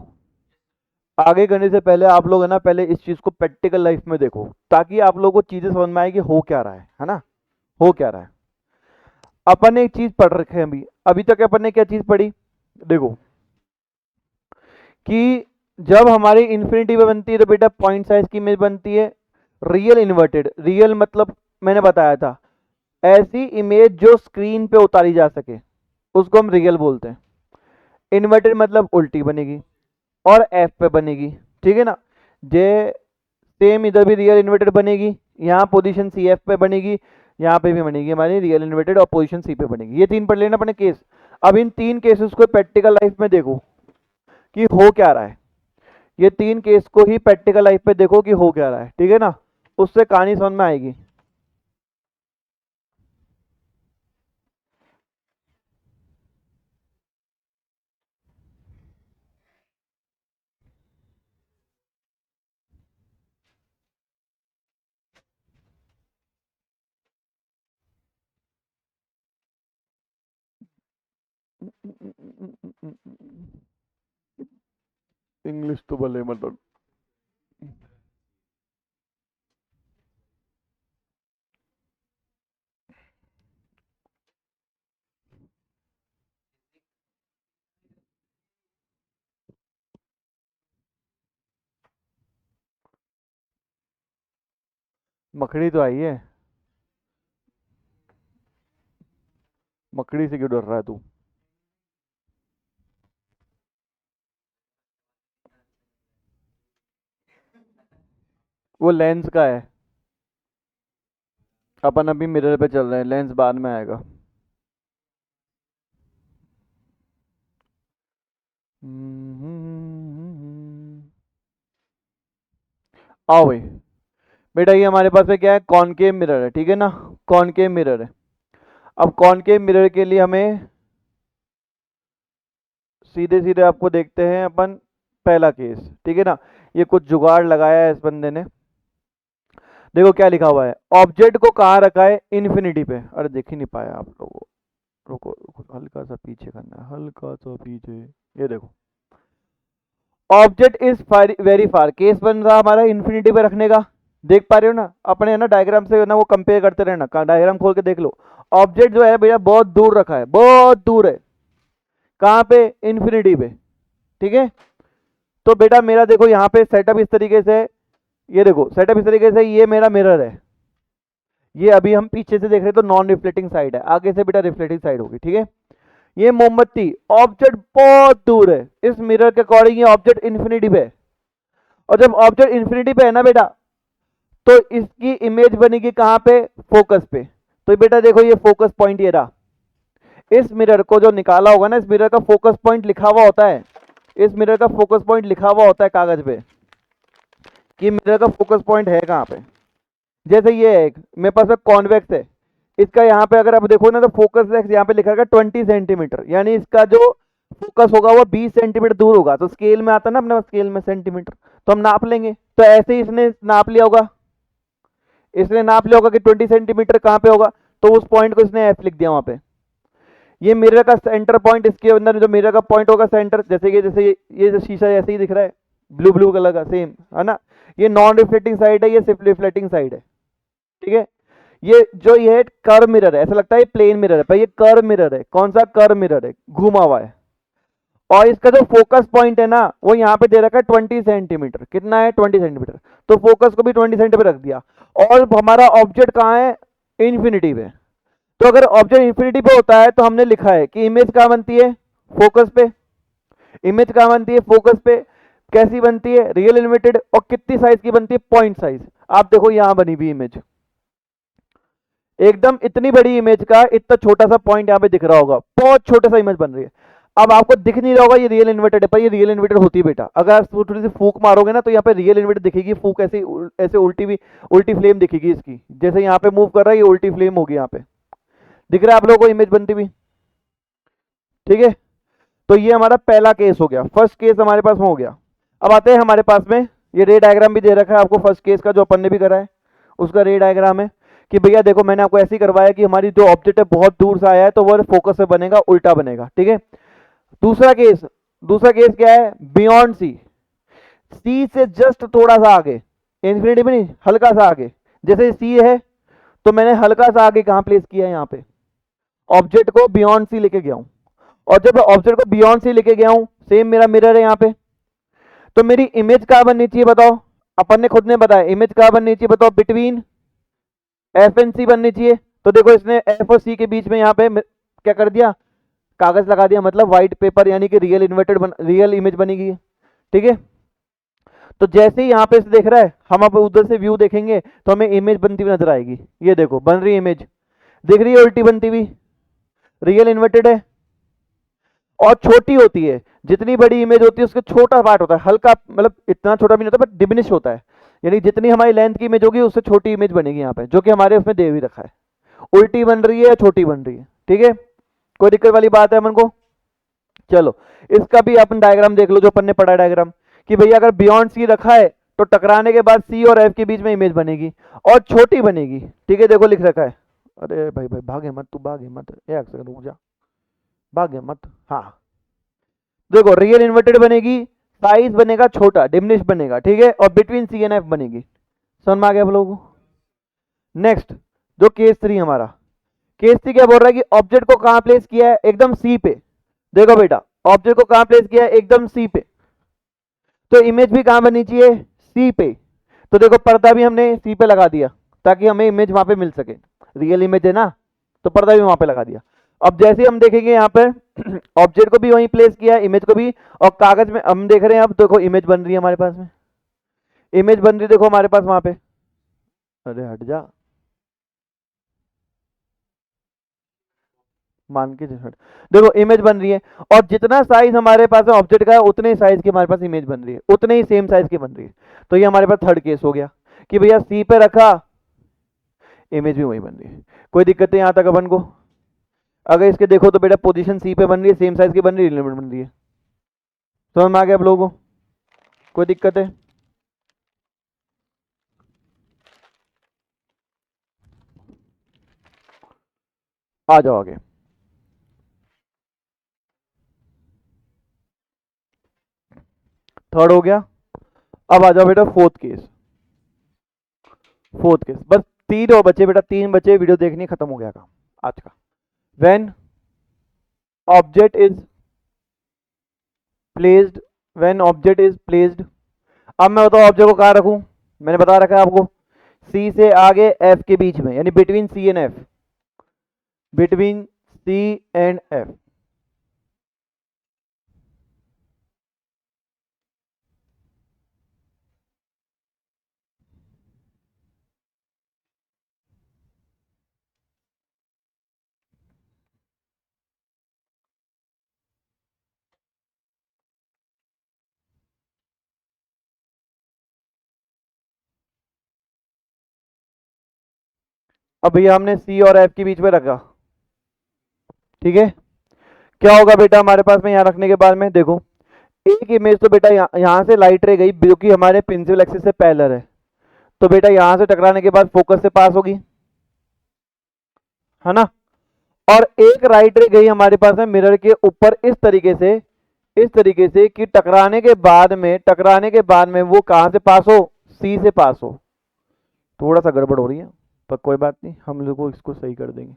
आगे करने से पहले आप लोग है ना, पहले इस चीज को प्रैक्टिकल लाइफ में देखो, ताकि आप लोगों को चीजें समझ में आए कि हो क्या रहा है ना, हो क्या रहा है। अपन ने एक चीज पढ़ रखे हैं अभी, अभी तक अपन ने क्या चीज पढ़ी, देखो कि जब हमारी इन्फिनिटी पे बनती है तो बेटा पॉइंट साइज की इमेज बनती है रियल इन्वर्टेड। रियल मतलब मैंने बताया था ऐसी इमेज जो स्क्रीन पे उतारी जा सके उसको हम रियल बोलते हैं। इन्वर्टेड मतलब उल्टी बनेगी और एफ पे बनेगी, ठीक है ना। जे सेम इधर भी रियल इन्वर्टेड बनेगी, यहाँ पोजीशन सी एफ पे बनेगी, यहाँ पे भी बनेगी हमारी रियल इन्वर्टेड और पोजीशन सी पे बनेगी। ये तीन पढ़ लेना अपने केस। अब इन तीन केसेस को प्रैक्टिकल लाइफ में देखो कि हो क्या रहा है। ये तीन केस को ही प्रैक्टिकल लाइफ पे देखो कि हो क्या रहा है, ठीक है ना, उससे कहानी समझ में आएगी। इंग्लिश तो भले मतलब मकड़ी तो आई है, मकड़ी से क्यों डर रहा है तू? वो लेंस का है, अपन अभी मिरर पे चल रहे हैं, लेंस बाद में आएगा। आओ भाई, बेटा ये हमारे पास में क्या है, कॉनकेव मिरर है, ठीक है ना, कॉनकेव मिरर है। अब कॉनकेव मिरर के लिए हमें सीधे सीधे आपको देखते हैं अपन पहला केस, ठीक है ना। ये कुछ जुगाड़ लगाया है इस बंदे ने। देखो क्या लिखा हुआ है, ऑब्जेक्ट को कहाँ रखा है, इन्फिनिटी पे। अरे देख ही नहीं पाया आप लोगों, रुको रुको हल्का सा पीछे करना है, हल्का सा पीछे। ये देखो object is very far, case बन रहा हमारा इन्फिनिटी पे रखने का। देख पा रहे हो ना अपने, है ना, डायग्राम से ना वो कंपेयर करते रहना, डायग्राम खोल के देख लो। ऑब्जेक्ट जो है भैया बहुत दूर रखा है, बहुत दूर है, कहाँ पे, इन्फिनिटी पे, ठीक है। तो बेटा मेरा देखो यहाँ पे सेटअप इस तरीके से है। ये देखो सेटअप इस तरीके से, ये मेरा मिरर है, ये अभी हम पीछे से देख रहे हैं तो नॉन रिफ्लेक्टिंग साइड है, आगे से बेटा रिफ्लेक्टिंग साइड होगी, ठीक है। ये मोमबत्ती, ऑब्जेक्ट बहुत दूर है, इस मिरर के अकॉर्डिंग ये ऑब्जेक्ट इन्फिनिटी पे है। और जब ऑब्जेक्ट इन्फिनिटी पे है ना बेटा, तो इसकी इमेज बनेगी कहां पे, फोकस पे। तो बेटा देखो ये फोकस पॉइंट ये रहा, इस मिरर को जो निकाला होगा ना, इस मिरर का फोकस पॉइंट लिखा हुआ होता है, इस मिरर का फोकस पॉइंट लिखा हुआ होता है कागज पे कि मिरर का फोकस पॉइंट है कहां पे। जैसे ये है एक मेरे पास में कॉन्वेक्स है, इसका यहाँ पे अगर आप देखो ना तो फोकस एक्स यहाँ पे लिखा है 20 सेंटीमीटर, यानी इसका जो फोकस होगा वो 20 सेंटीमीटर दूर होगा। तो स्केल में आता है ना अपने स्केल में सेंटीमीटर, तो हम नाप लेंगे। तो ऐसे ही इसने नाप लिया होगा, इसने नाप लिया होगा कि 20 सेंटीमीटर कहाँ पे होगा, तो उस पॉइंट को इसने एफ लिख दिया वहां पे। ये मिरर का सेंटर पॉइंट, इसके अंदर जो मिरर का पॉइंट होगा सेंटर, जैसे कि जैसे ये जो शीशा ऐसे ही दिख रहा है ब्लू ब्लू कलर का सेम, है ना। ये नॉन रिफ्लेक्टिंग साइड है, ये सिर्फ रिफ्लेक्टिंग साइड है, ठीक है। ये जो ये कर्व मिरर है, ऐसा लगता है ये प्लेन मिरर है, पर ये कर्व मिरर है। कौन सा कर्व मिरर है, घुमा हुआ है। और इसका जो फोकस पॉइंट है ना वो यहाँ पे दे रखा है 20 सेंटीमीटर, कितना है 20 सेंटीमीटर। तो फोकस को भी 20 सेंटीमीटर रख दिया। और हमारा ऑब्जेक्ट कहाँ है, इन्फिनिटी पे। तो अगर ऑब्जेक्ट इन्फिनिटी पे होता है तो हमने लिखा है कि इमेज कहाँ बनती है, फोकस पे। इमेज कहाँ बनती है, फोकस पे। कैसी बनती है, रियल लिमिटेड। और कितनी साइज की बनती है, पॉइंट साइज। आप देखो यहां बनी हुई इमेज, एकदम इतनी बड़ी इमेज का इतना छोटा सा पॉइंट यहाँ पे दिख रहा होगा, बहुत छोटा सा इमेज बन रही है। अब आपको दिख नहीं रहा होगा ये रियल इन्वर्टेड है, पर ये रियल इन्वर्टेड होती है बेटा। अगर आप थोड़ी सी फूक मारोगे ना तो यहाँ पे रियल इन्वर्टेड दिखेगी, फूक ऐसे ऐसे उल्टी भी, उल्टी फ्लेम दिखेगी इसकी, जैसे यहाँ पे मूव कर रहा है ये उल्टी फ्लेम होगी यहाँ पे। दिख रहा है आप लोगों को इमेज बनती हुई, ठीक है। तो ये हमारा पहला केस हो गया, फर्स्ट केस हमारे पास हो गया। अब आते हैं हमारे पास में, ये रे डायग्राम भी दे रखा है आपको फर्स्ट केस का जो अपन ने भी करा है, उसका रे डायग्राम है कि भैया देखो मैंने आपको ऐसे ही करवाया कि हमारी जो ऑब्जेक्ट है बहुत दूर से आया है तो वो फोकस से बनेगा, उल्टा बनेगा, ठीक है। दूसरा केस, दूसरा केस क्या है, बियॉन्ड सी, सी से जस्ट थोड़ा सा आगे, इन्फिनिटी में नहीं, हल्का सा आगे। जैसे सी है तो मैंने हल्का सा आगे कहां प्लेस किया है, यहाँ पे ऑब्जेक्ट को बियॉन्ड सी लेके गया हूं। और जब ऑब्जेक्ट को बियॉन्ड सी लेके गया हूं, सेम मेरा मिरर है यहाँ पे, तो मेरी इमेज कहाँ बननी चाहिए बताओ, अपन ने खुद ने बताया इमेज कहाँ बननी चाहिए बताओ, बिटवीन एफ एंड सी बननी चाहिए। तो देखो इसने एफ और सी के बीच में यहाँ पे क्या कर दिया, कागज लगा दिया, मतलब व्हाइट पेपर, यानी कि रियल इमेज बनेगी। ठीक है, तो जैसे ही यहाँ पे से देख रहा है, हम अब उधर से व्यू देखेंगे तो हमें इमेज बनती हुई नजर आएगी। ये देखो बन रही इमेज, दिख रही है उल्टी बनती हुई, रियल इन्वर्टेड है। और छोटी होती है, जितनी बड़ी इमेज होती है उसका छोटा पार्ट होता है, हल्का, मतलब इतना छोटा भी नहीं होता बट डिमिनिश होता है, यानी जितनी हमारी लेंथ की इमेज होगी उससे छोटी इमेज बनेगी यहाँ पे, जो कि हमारे उसमें दे भी रखा है। उल्टी बन रही है या छोटी बन रही है, ठीक है, कोई दिक्कत वाली बात है अपन को। चलो, इसका भी अपन डायग्राम देख लो जो अपन ने पढ़ा डायग्राम, कि भैया अगर बियॉन्ड सी रखा है तो टकराने के बाद सी और एफ के बीच में इमेज बनेगी और छोटी बनेगी। ठीक है, देखो लिख रखा है, अरे भाई भाई भागे मत, तू भागे मत, एक सेकंड रुक जा, भागे मत। हाँ, देखो रियल इन्वर्टेड बनेगी, साइज बनेगा छोटा, डिमिनिश बनेगा, ठीक है, और बिटवीन सी एंड एफ बनेगी। समझ में आ गया आप लोगों को। नेक्स्ट, जो केस 3 हमारा, केस 3 क्या बोल रहा है कि ऑब्जेक्ट को कहां प्लेस किया है, एकदम सी पे। देखो बेटा, ऑब्जेक्ट को कहां प्लेस किया है, एकदम सी पे, तो इमेज भी कहां बननी चाहिए, सी पे। तो देखो पर्दा भी हमने सी पे लगा दिया ताकि हमें इमेज वहां पे मिल सके, रियल इमेज है ना, तो पर्दा भी वहां पे लगा दिया। अब जैसे हम देखेंगे यहाँ पर ऑब्जेक्ट को भी वहीं प्लेस किया, इमेज को भी, और कागज में हम देख रहे हैं, अब देखो इमेज बन रही है हमारे पास में, इमेज बन रही है देखो हमारे पास वहां पे। अरे हट जा, मान के हट। देखो इमेज बन रही है, और जितना साइज हमारे पास है ऑब्जेक्ट का है, उतने ही साइज की हमारे पास इमेज बन रही है, उतने ही सेम साइज की बन रही है। तो ये हमारे पास थर्ड केस हो गया कि भैया सी पे रखा, इमेज भी वही बन रही है। कोई दिक्कत है यहाँ तक अपन को? अगर इसके देखो तो बेटा पोजीशन सी पे बन रही है, सेम साइज की बन रही है, लिमिट बन रही है। समझ में आ गया आप लोगों को? कोई दिक्कत है? आ जाओ आगे। थर्ड हो गया, अब आ जाओ बेटा फोर्थ केस। फोर्थ केस, बस तीन और बचे बेटा, तीन बचे, वीडियो देखनी खत्म हो गया काम आज का। When object is placed, when object is placed, अब मैं बताऊं ऑब्जेक्ट को कहां रखूं, मैंने बता रखा है आपको, सी से आगे एफ के बीच में, यानी between C and F, between C and F. अब भैया हमने सी और एफ के बीच में रखा, ठीक है, क्या होगा बेटा हमारे पास में यहाँ रखने के बाद में, देखो एक इमेज तो बेटा यहाँ से लाइट रे गई, जो कि हमारे प्रिंसिपल एक्सिस से पैरेलल है, तो बेटा यहां से टकराने के बाद फोकस से पास होगी, है ना। और एक राइट रे गई हमारे पास में मिरर के ऊपर इस तरीके से, इस तरीके से कि टकराने के बाद में वो कहां से पास हो, सी से पास हो। थोड़ा सा गड़बड़ हो रही है, पर कोई बात नहीं, हम लोग को इसको सही कर देंगे।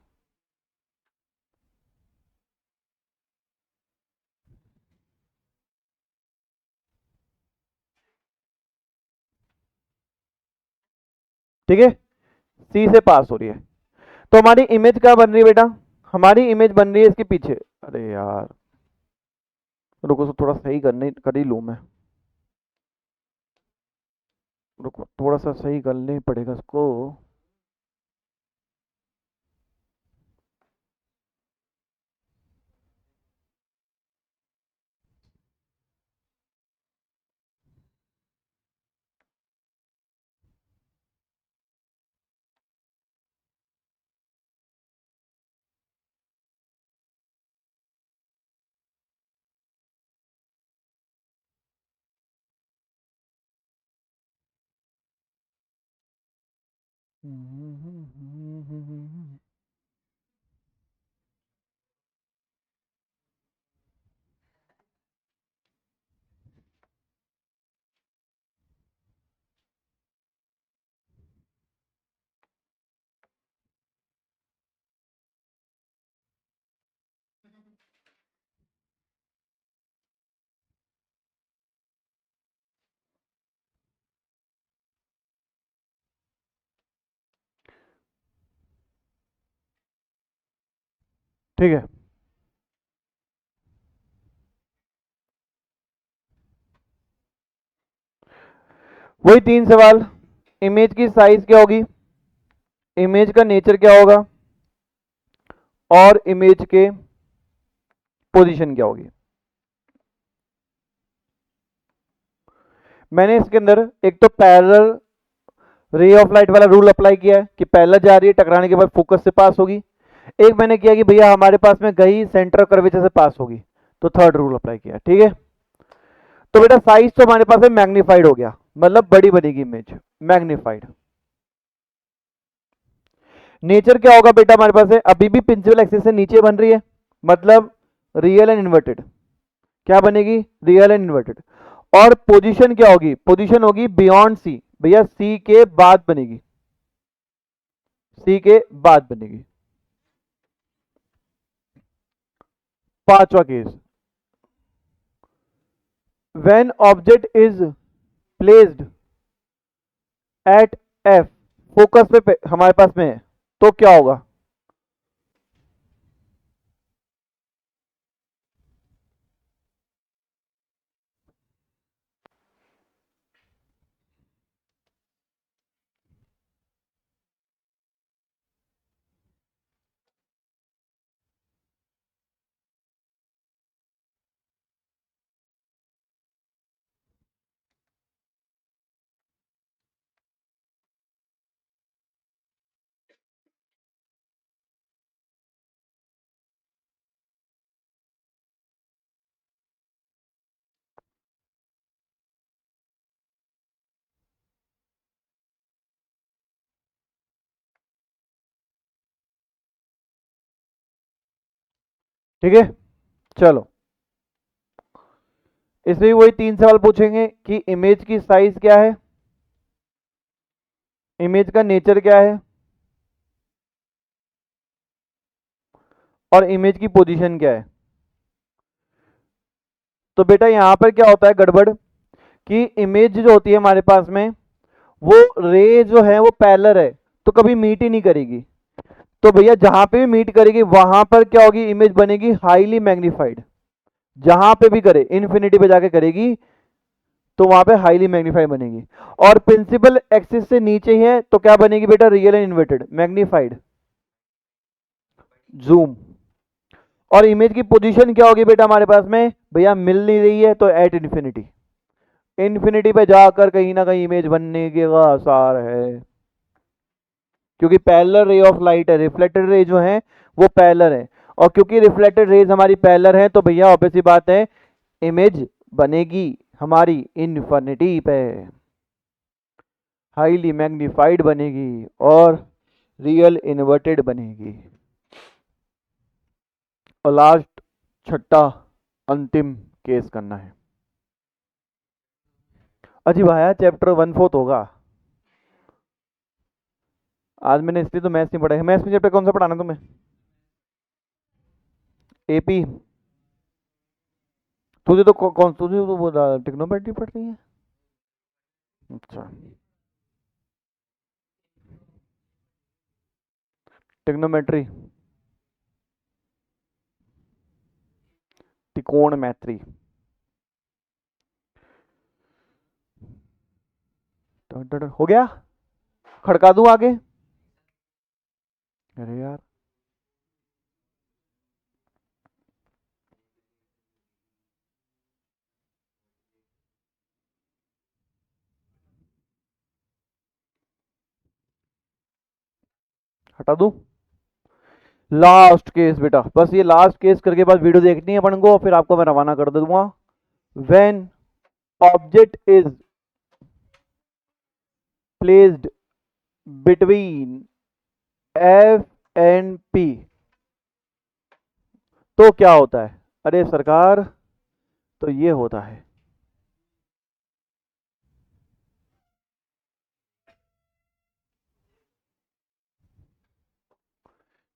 ठीक है, सी से पास हो रही है, तो हमारी इमेज क्या बन रही है बेटा, हमारी इमेज बन रही है इसके पीछे। अरे यार रुको, तो थोड़ा सही करने कर ही लूँ मैं, रुको थोड़ा सा सही करना ही पड़ेगा इसको। ठीक है। वही 3 सवाल, इमेज की साइज क्या होगी, इमेज का नेचर क्या होगा, और इमेज के पोजीशन क्या होगी। मैंने इसके अंदर एक तो पैरेलल रे ऑफ लाइट वाला रूल अप्लाई किया है कि पैरेलल जा रही है, टकराने के बाद फोकस से पास होगी। एक मैंने किया कि भैया हमारे पास में गई सेंटर कर्वेचर से पास होगी, तो थर्ड रूल अप्लाई किया। ठीक है, तो बेटा साइज तो हमारे पास है मैग्नीफाइड हो गया, मतलब बड़ी बनेगी इमेज, मैग्नीफाइड। नेचर क्या होगा बेटा हमारे पास है, अभी भी प्रिंसिपल एक्सिस से नीचे बन रही है, मतलब रियल एंड इन्वर्टेड। क्या बनेगी, रियल एंड इन्वर्टेड। और पोजीशन क्या होगी, पोजीशन होगी बियॉन्ड सी, भैया सी के बाद बनेगी, सी के बाद बनेगी। पांचवा case, when object is placed eight F, focus पे हमारे पास में है, तो क्या होगा। ठीक है, चलो इसमें भी वही 3 सवाल पूछेंगे कि इमेज की साइज क्या है, इमेज का नेचर क्या है, और इमेज की पोजीशन क्या है। तो बेटा यहां पर क्या होता है गड़बड़, कि इमेज जो होती है हमारे पास में, वो रे जो है वो पैरेलल है, तो कभी मीट ही नहीं करेगी। तो भैया जहां पे भी मीट करेगी वहां पर क्या होगी, इमेज बनेगी हाईली मैग्नीफाइड। जहां पे भी करे, इन्फिनिटी पे जाके करेगी, तो वहां पे हाईली मैग्नीफाइड बनेगी। और प्रिंसिपल एक्सिस से नीचे ही है तो क्या बनेगी बेटा, real and inverted, magnified, zoom. और इमेज की पोजीशन क्या होगी बेटा हमारे पास में, भैया मिल नहीं रही है तो एट इन्फिनिटी, इन्फिनिटी पे जाकर कहीं ना कहीं इमेज बनने के आसार है, क्योंकि पैरेलल रे ऑफ लाइट है, रिफ्लेक्टेड रे जो है वो पैरेलल है। और क्योंकि रिफ्लेक्टेड रेज हमारी पैरेलल है तो भैया ऑब्वियस सी बात है, इमेज बनेगी हमारी इन्फिनिटी पे, हाईली मैग्नीफाइड बनेगी और रियल इन्वर्टेड बनेगी। और लास्ट, छठा अंतिम केस करना है। अजी भाया चैप्टर 1/4 होगा आज, मैंने इसलिए तो मैथ्स नहीं पढ़ा है। मैथ्स में चैप्टर कौन सा पढ़ाना तुम्हें, एपी। तुझे तो कौन, तुझे तो वो ट्रिग्नोमेट्री पढ़ रही है। अच्छा, ट्रिग्नोमेट्री, त्रिकोण मैत्री। हो गया, खड़का दूं आगे। अरे यार, हटा दूं। लास्ट केस बेटा, बस ये लास्ट केस करके बाद वीडियो देखनी है अपन को, फिर आपको मैं रवाना कर दूंगा। When object is placed between F and P, तो क्या होता है। अरे सरकार, तो ये होता है,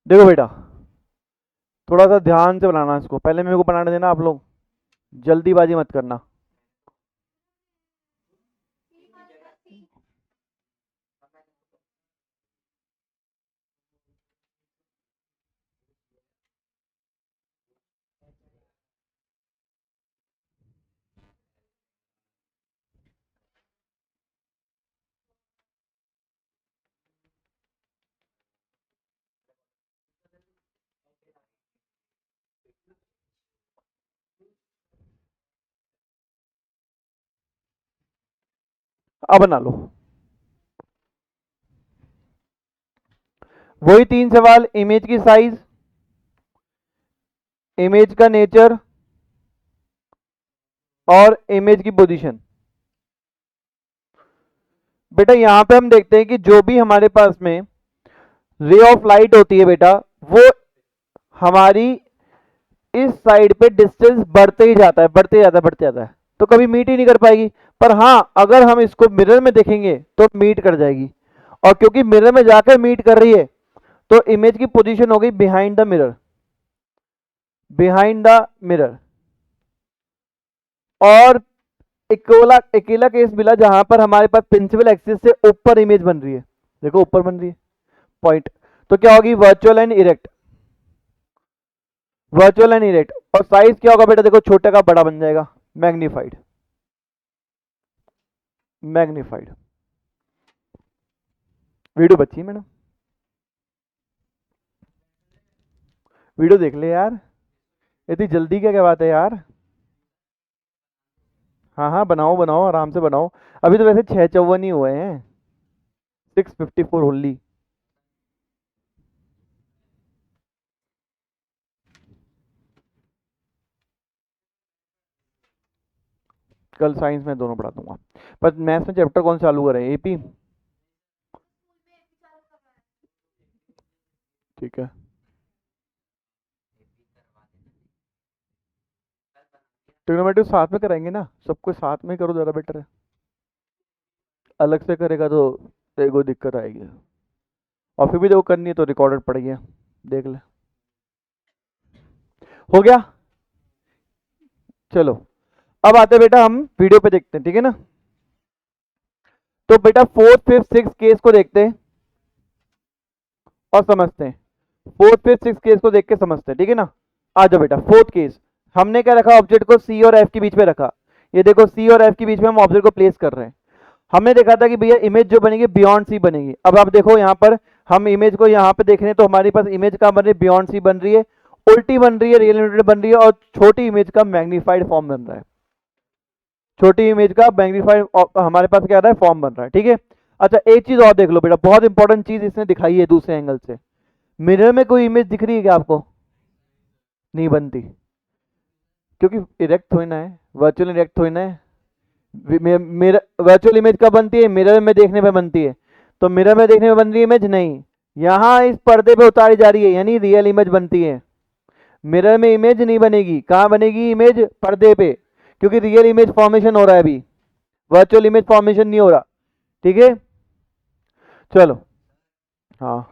देखो बेटा थोड़ा सा ध्यान से बनाना इसको, पहले मेरे को बनाने देना आप लोग, जल्दीबाजी मत करना। अब बना लो। वही 3 सवाल, इमेज की साइज, इमेज का नेचर और इमेज की पोजीशन। बेटा यहां पे हम देखते हैं कि जो भी हमारे पास में रे ऑफ लाइट होती है बेटा, वो हमारी इस साइड पे डिस्टेंस बढ़ते ही जाता है, बढ़ते जाता है, बढ़ते जाता है, तो कभी मीट ही नहीं कर पाएगी। पर हां, अगर हम इसको मिरर में देखेंगे तो मीट कर जाएगी, और क्योंकि मिरर में जाकर मीट कर रही है तो इमेज की पोजीशन हो गई behind the mirror, behind the mirror. और अकेला केस मिला जहां पर हमारे पास प्रिंसिपल एक्सिस से ऊपर इमेज बन रही है, देखो ऊपर बन रही है पॉइंट, तो क्या होगी, virtual and erect, virtual and erect. और साइज क्या होगा बेटा, देखो छोटे का बड़ा बन जाएगा, मैग्नीफाइड, मैग्नीफाइड। वीडियो बच्ची मैडम, वीडियो देख ले यार, इतनी जल्दी क्या बात है यार। हाँ हाँ बनाओ बनाओ, आराम से बनाओ। अभी तो वैसे 654 ही हुए हैं, 654 होली। कल साइंस में दोनों पढ़ा दूंगा, पर मैथ्स में चैप्टर कौन चालू करें, एपी? ठीक है, ट्रिग्नोमेट्री साथ में कराएंगे ना, सबको साथ में करो, ज़्यादा बेटर है। अलग से करेगा तो तेरे को दिक्कत आएगी, और फिर भी देखो करनी है तो रिकॉर्डेड पड़ेगी, देख ले। हो गया, चलो अब आते बेटा हम वीडियो पे देखते हैं, ठीक है ना। तो बेटा 4th 5th 6th केस को देखते हैं और समझते हैं, 4th 5th 6th केस को देख के समझते हैं, ठीक है ना। आ जाओ बेटा, 4th केस, हमने क्या रखा, ऑब्जेक्ट को सी और एफ के बीच में रखा। ये देखो सी और एफ के बीच में हम ऑब्जेक्ट को प्लेस कर रहे हैं। हमने देखा था कि भैया इमेज जो बनेगी बियॉन्ड सी बनेगी। अब आप देखो यहाँ पर हम इमेज को यहाँ पे देख रहे हैं, तो हमारे पास इमेज कहाँ बन रही है, बियॉन्ड सी बन रही है, उल्टी बन रही है, रियल इमेज बन रही है, और छोटी इमेज का मैग्नीफाइड फॉर्म बन रहा है, छोटी इमेज का मैग्नीफाइड हमारे पास क्या आ रहा है, फॉर्म बन रहा है, ठीक है। अच्छा एक चीज और देख लो बेटा, बहुत इंपॉर्टेंट चीज इसने दिखाई है दूसरे एंगल से। मिरर में कोई इमेज दिख रही है क्या आपको, नहीं बनती, क्योंकि इरेक्ट थोड़ी ना है, वर्चुअल इरेक्ट थोड़ी ना है। वर्चुअल इमेज कब बनती है, मिरर में देखने पे बनती है, तो मिरर में देखने में बन रही है इमेज नहीं, यहां इस पर्दे पे उतारी जा रही है, यानी रियल इमेज बनती है। मिरर में इमेज नहीं बनेगी, कहां बनेगी इमेज, पर्दे पे, क्योंकि रियल इमेज फॉर्मेशन हो रहा है अभी, वर्चुअल इमेज फॉर्मेशन नहीं हो रहा, ठीक है। चलो हाँ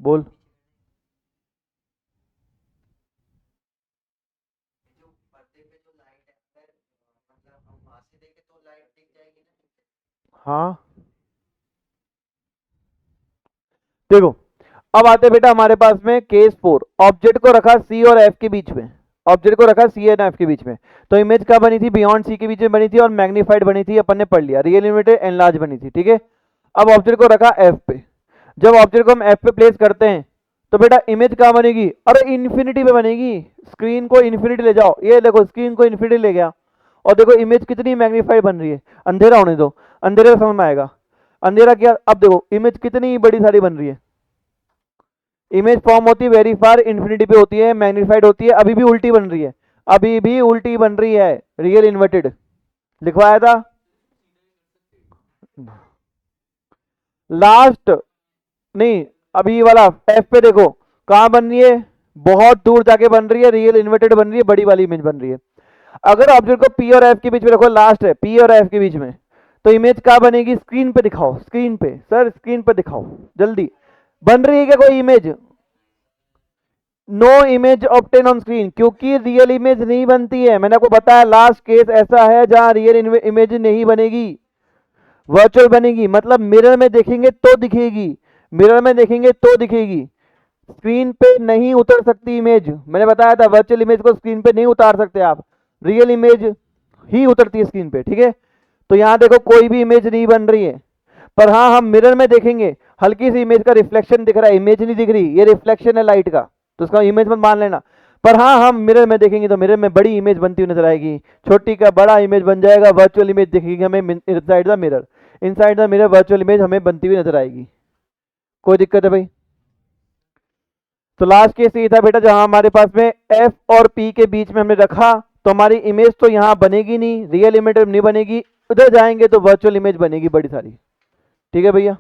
बोल, हाँ देखो, अब आते बेटा हमारे पास में केस 4, ऑब्जेक्ट को रखा सी और एफ के बीच में, ऑब्जेक्ट को रखा सी एंड एफ के बीच में, तो इमेज क्या बनी थी, बियॉन्ड सी के बीच में बनी थी और मैग्नीफाइड बनी थी, अपन ने पढ़ लिया, रियल इमेज एनलार्ज बनी थी, ठीक है। अब ऑब्जेक्ट को रखा एफ पे, जब ऑब्जेक्ट को हम एफ पे प्लेस करते हैं तो बेटा इमेज कहाँ बनेगी, अरे इन्फिनिटी पे बनेगी, स्क्रीन को इन्फिनिटी ले जाओ, ये देखो स्क्रीन को इन्फिनिटी ले गया, और देखो इमेज कितनी मैग्नीफाइड बन रही है, अंधेरा होने दो, अंधेरे में समझ में आएगा, अंधेरा क्या, अब देखो इमेज कितनी बड़ी सारी बन रही है, इमेज फॉर्म होती है वेरी फार इन्फिनिटी पे होती है, मैग्नीफाइड होती है, अभी भी उल्टी बन रही है, अभी भी उल्टी बन रही है, रियल इन्वर्टेड लिखवाया था लास्ट, नहीं अभी वाला एफ पे देखो कहां बन रही है, बहुत दूर जाके बन रही है, रियल इन्वर्टेड बन रही है, बड़ी वाली इमेज बन रही है। अगर ऑब्जेक्ट को पी और एफ के बीच में रखो, लास्ट है पी और एफ के बीच में, तो इमेज कहां बनेगी, स्क्रीन पे दिखाओ, स्क्रीन पे सर, स्क्रीन पे दिखाओ जल्दी, बन रही है क्या कोई image, no image obtain on screen, क्योंकि रियल इमेज नहीं बनती है, मैंने आपको बताया लास्ट केस ऐसा है जहां रियल इमेज नहीं बनेगी, वर्चुअल बनेगी, मतलब मिरर में देखेंगे तो दिखेगी, मिरर में देखेंगे तो दिखेगी, स्क्रीन पे नहीं उतर सकती इमेज, मैंने बताया था वर्चुअल इमेज को स्क्रीन पे नहीं उतार सकते आप, रियल इमेज ही उतरती है स्क्रीन पे, ठीक है। तो यहां देखो कोई भी इमेज नहीं बन रही है, पर हाँ हम मिरर में देखेंगे हल्की सी इमेज का रिफ्लेक्शन दिख रहा है, इमेज नहीं दिख रही, ये रिफ्लेक्शन है लाइट का, तो उसका इमेज मत मान लेना, पर हाँ, हम मिरर में देखेंगे तो मिरर में बड़ी इमेज बनती हुई नजर आएगी, छोटी का बड़ा इमेज बन जाएगा, वर्चुअल इमेज दिखेगी हमें inside the mirror, inside the mirror virtual image हमें बनती हुई नजर आएगी। कोई दिक्कत है भाई? तो लास्ट केस ये था बेटा, जहां हमारे पास में एफ और पी के बीच में हमने रखा तो हमारी इमेज तो यहां बनेगी नहीं, रियल इमेज नहीं बनेगी, उधर जाएंगे तो वर्चुअल इमेज बनेगी बड़ी सारी। ठीक है भैया?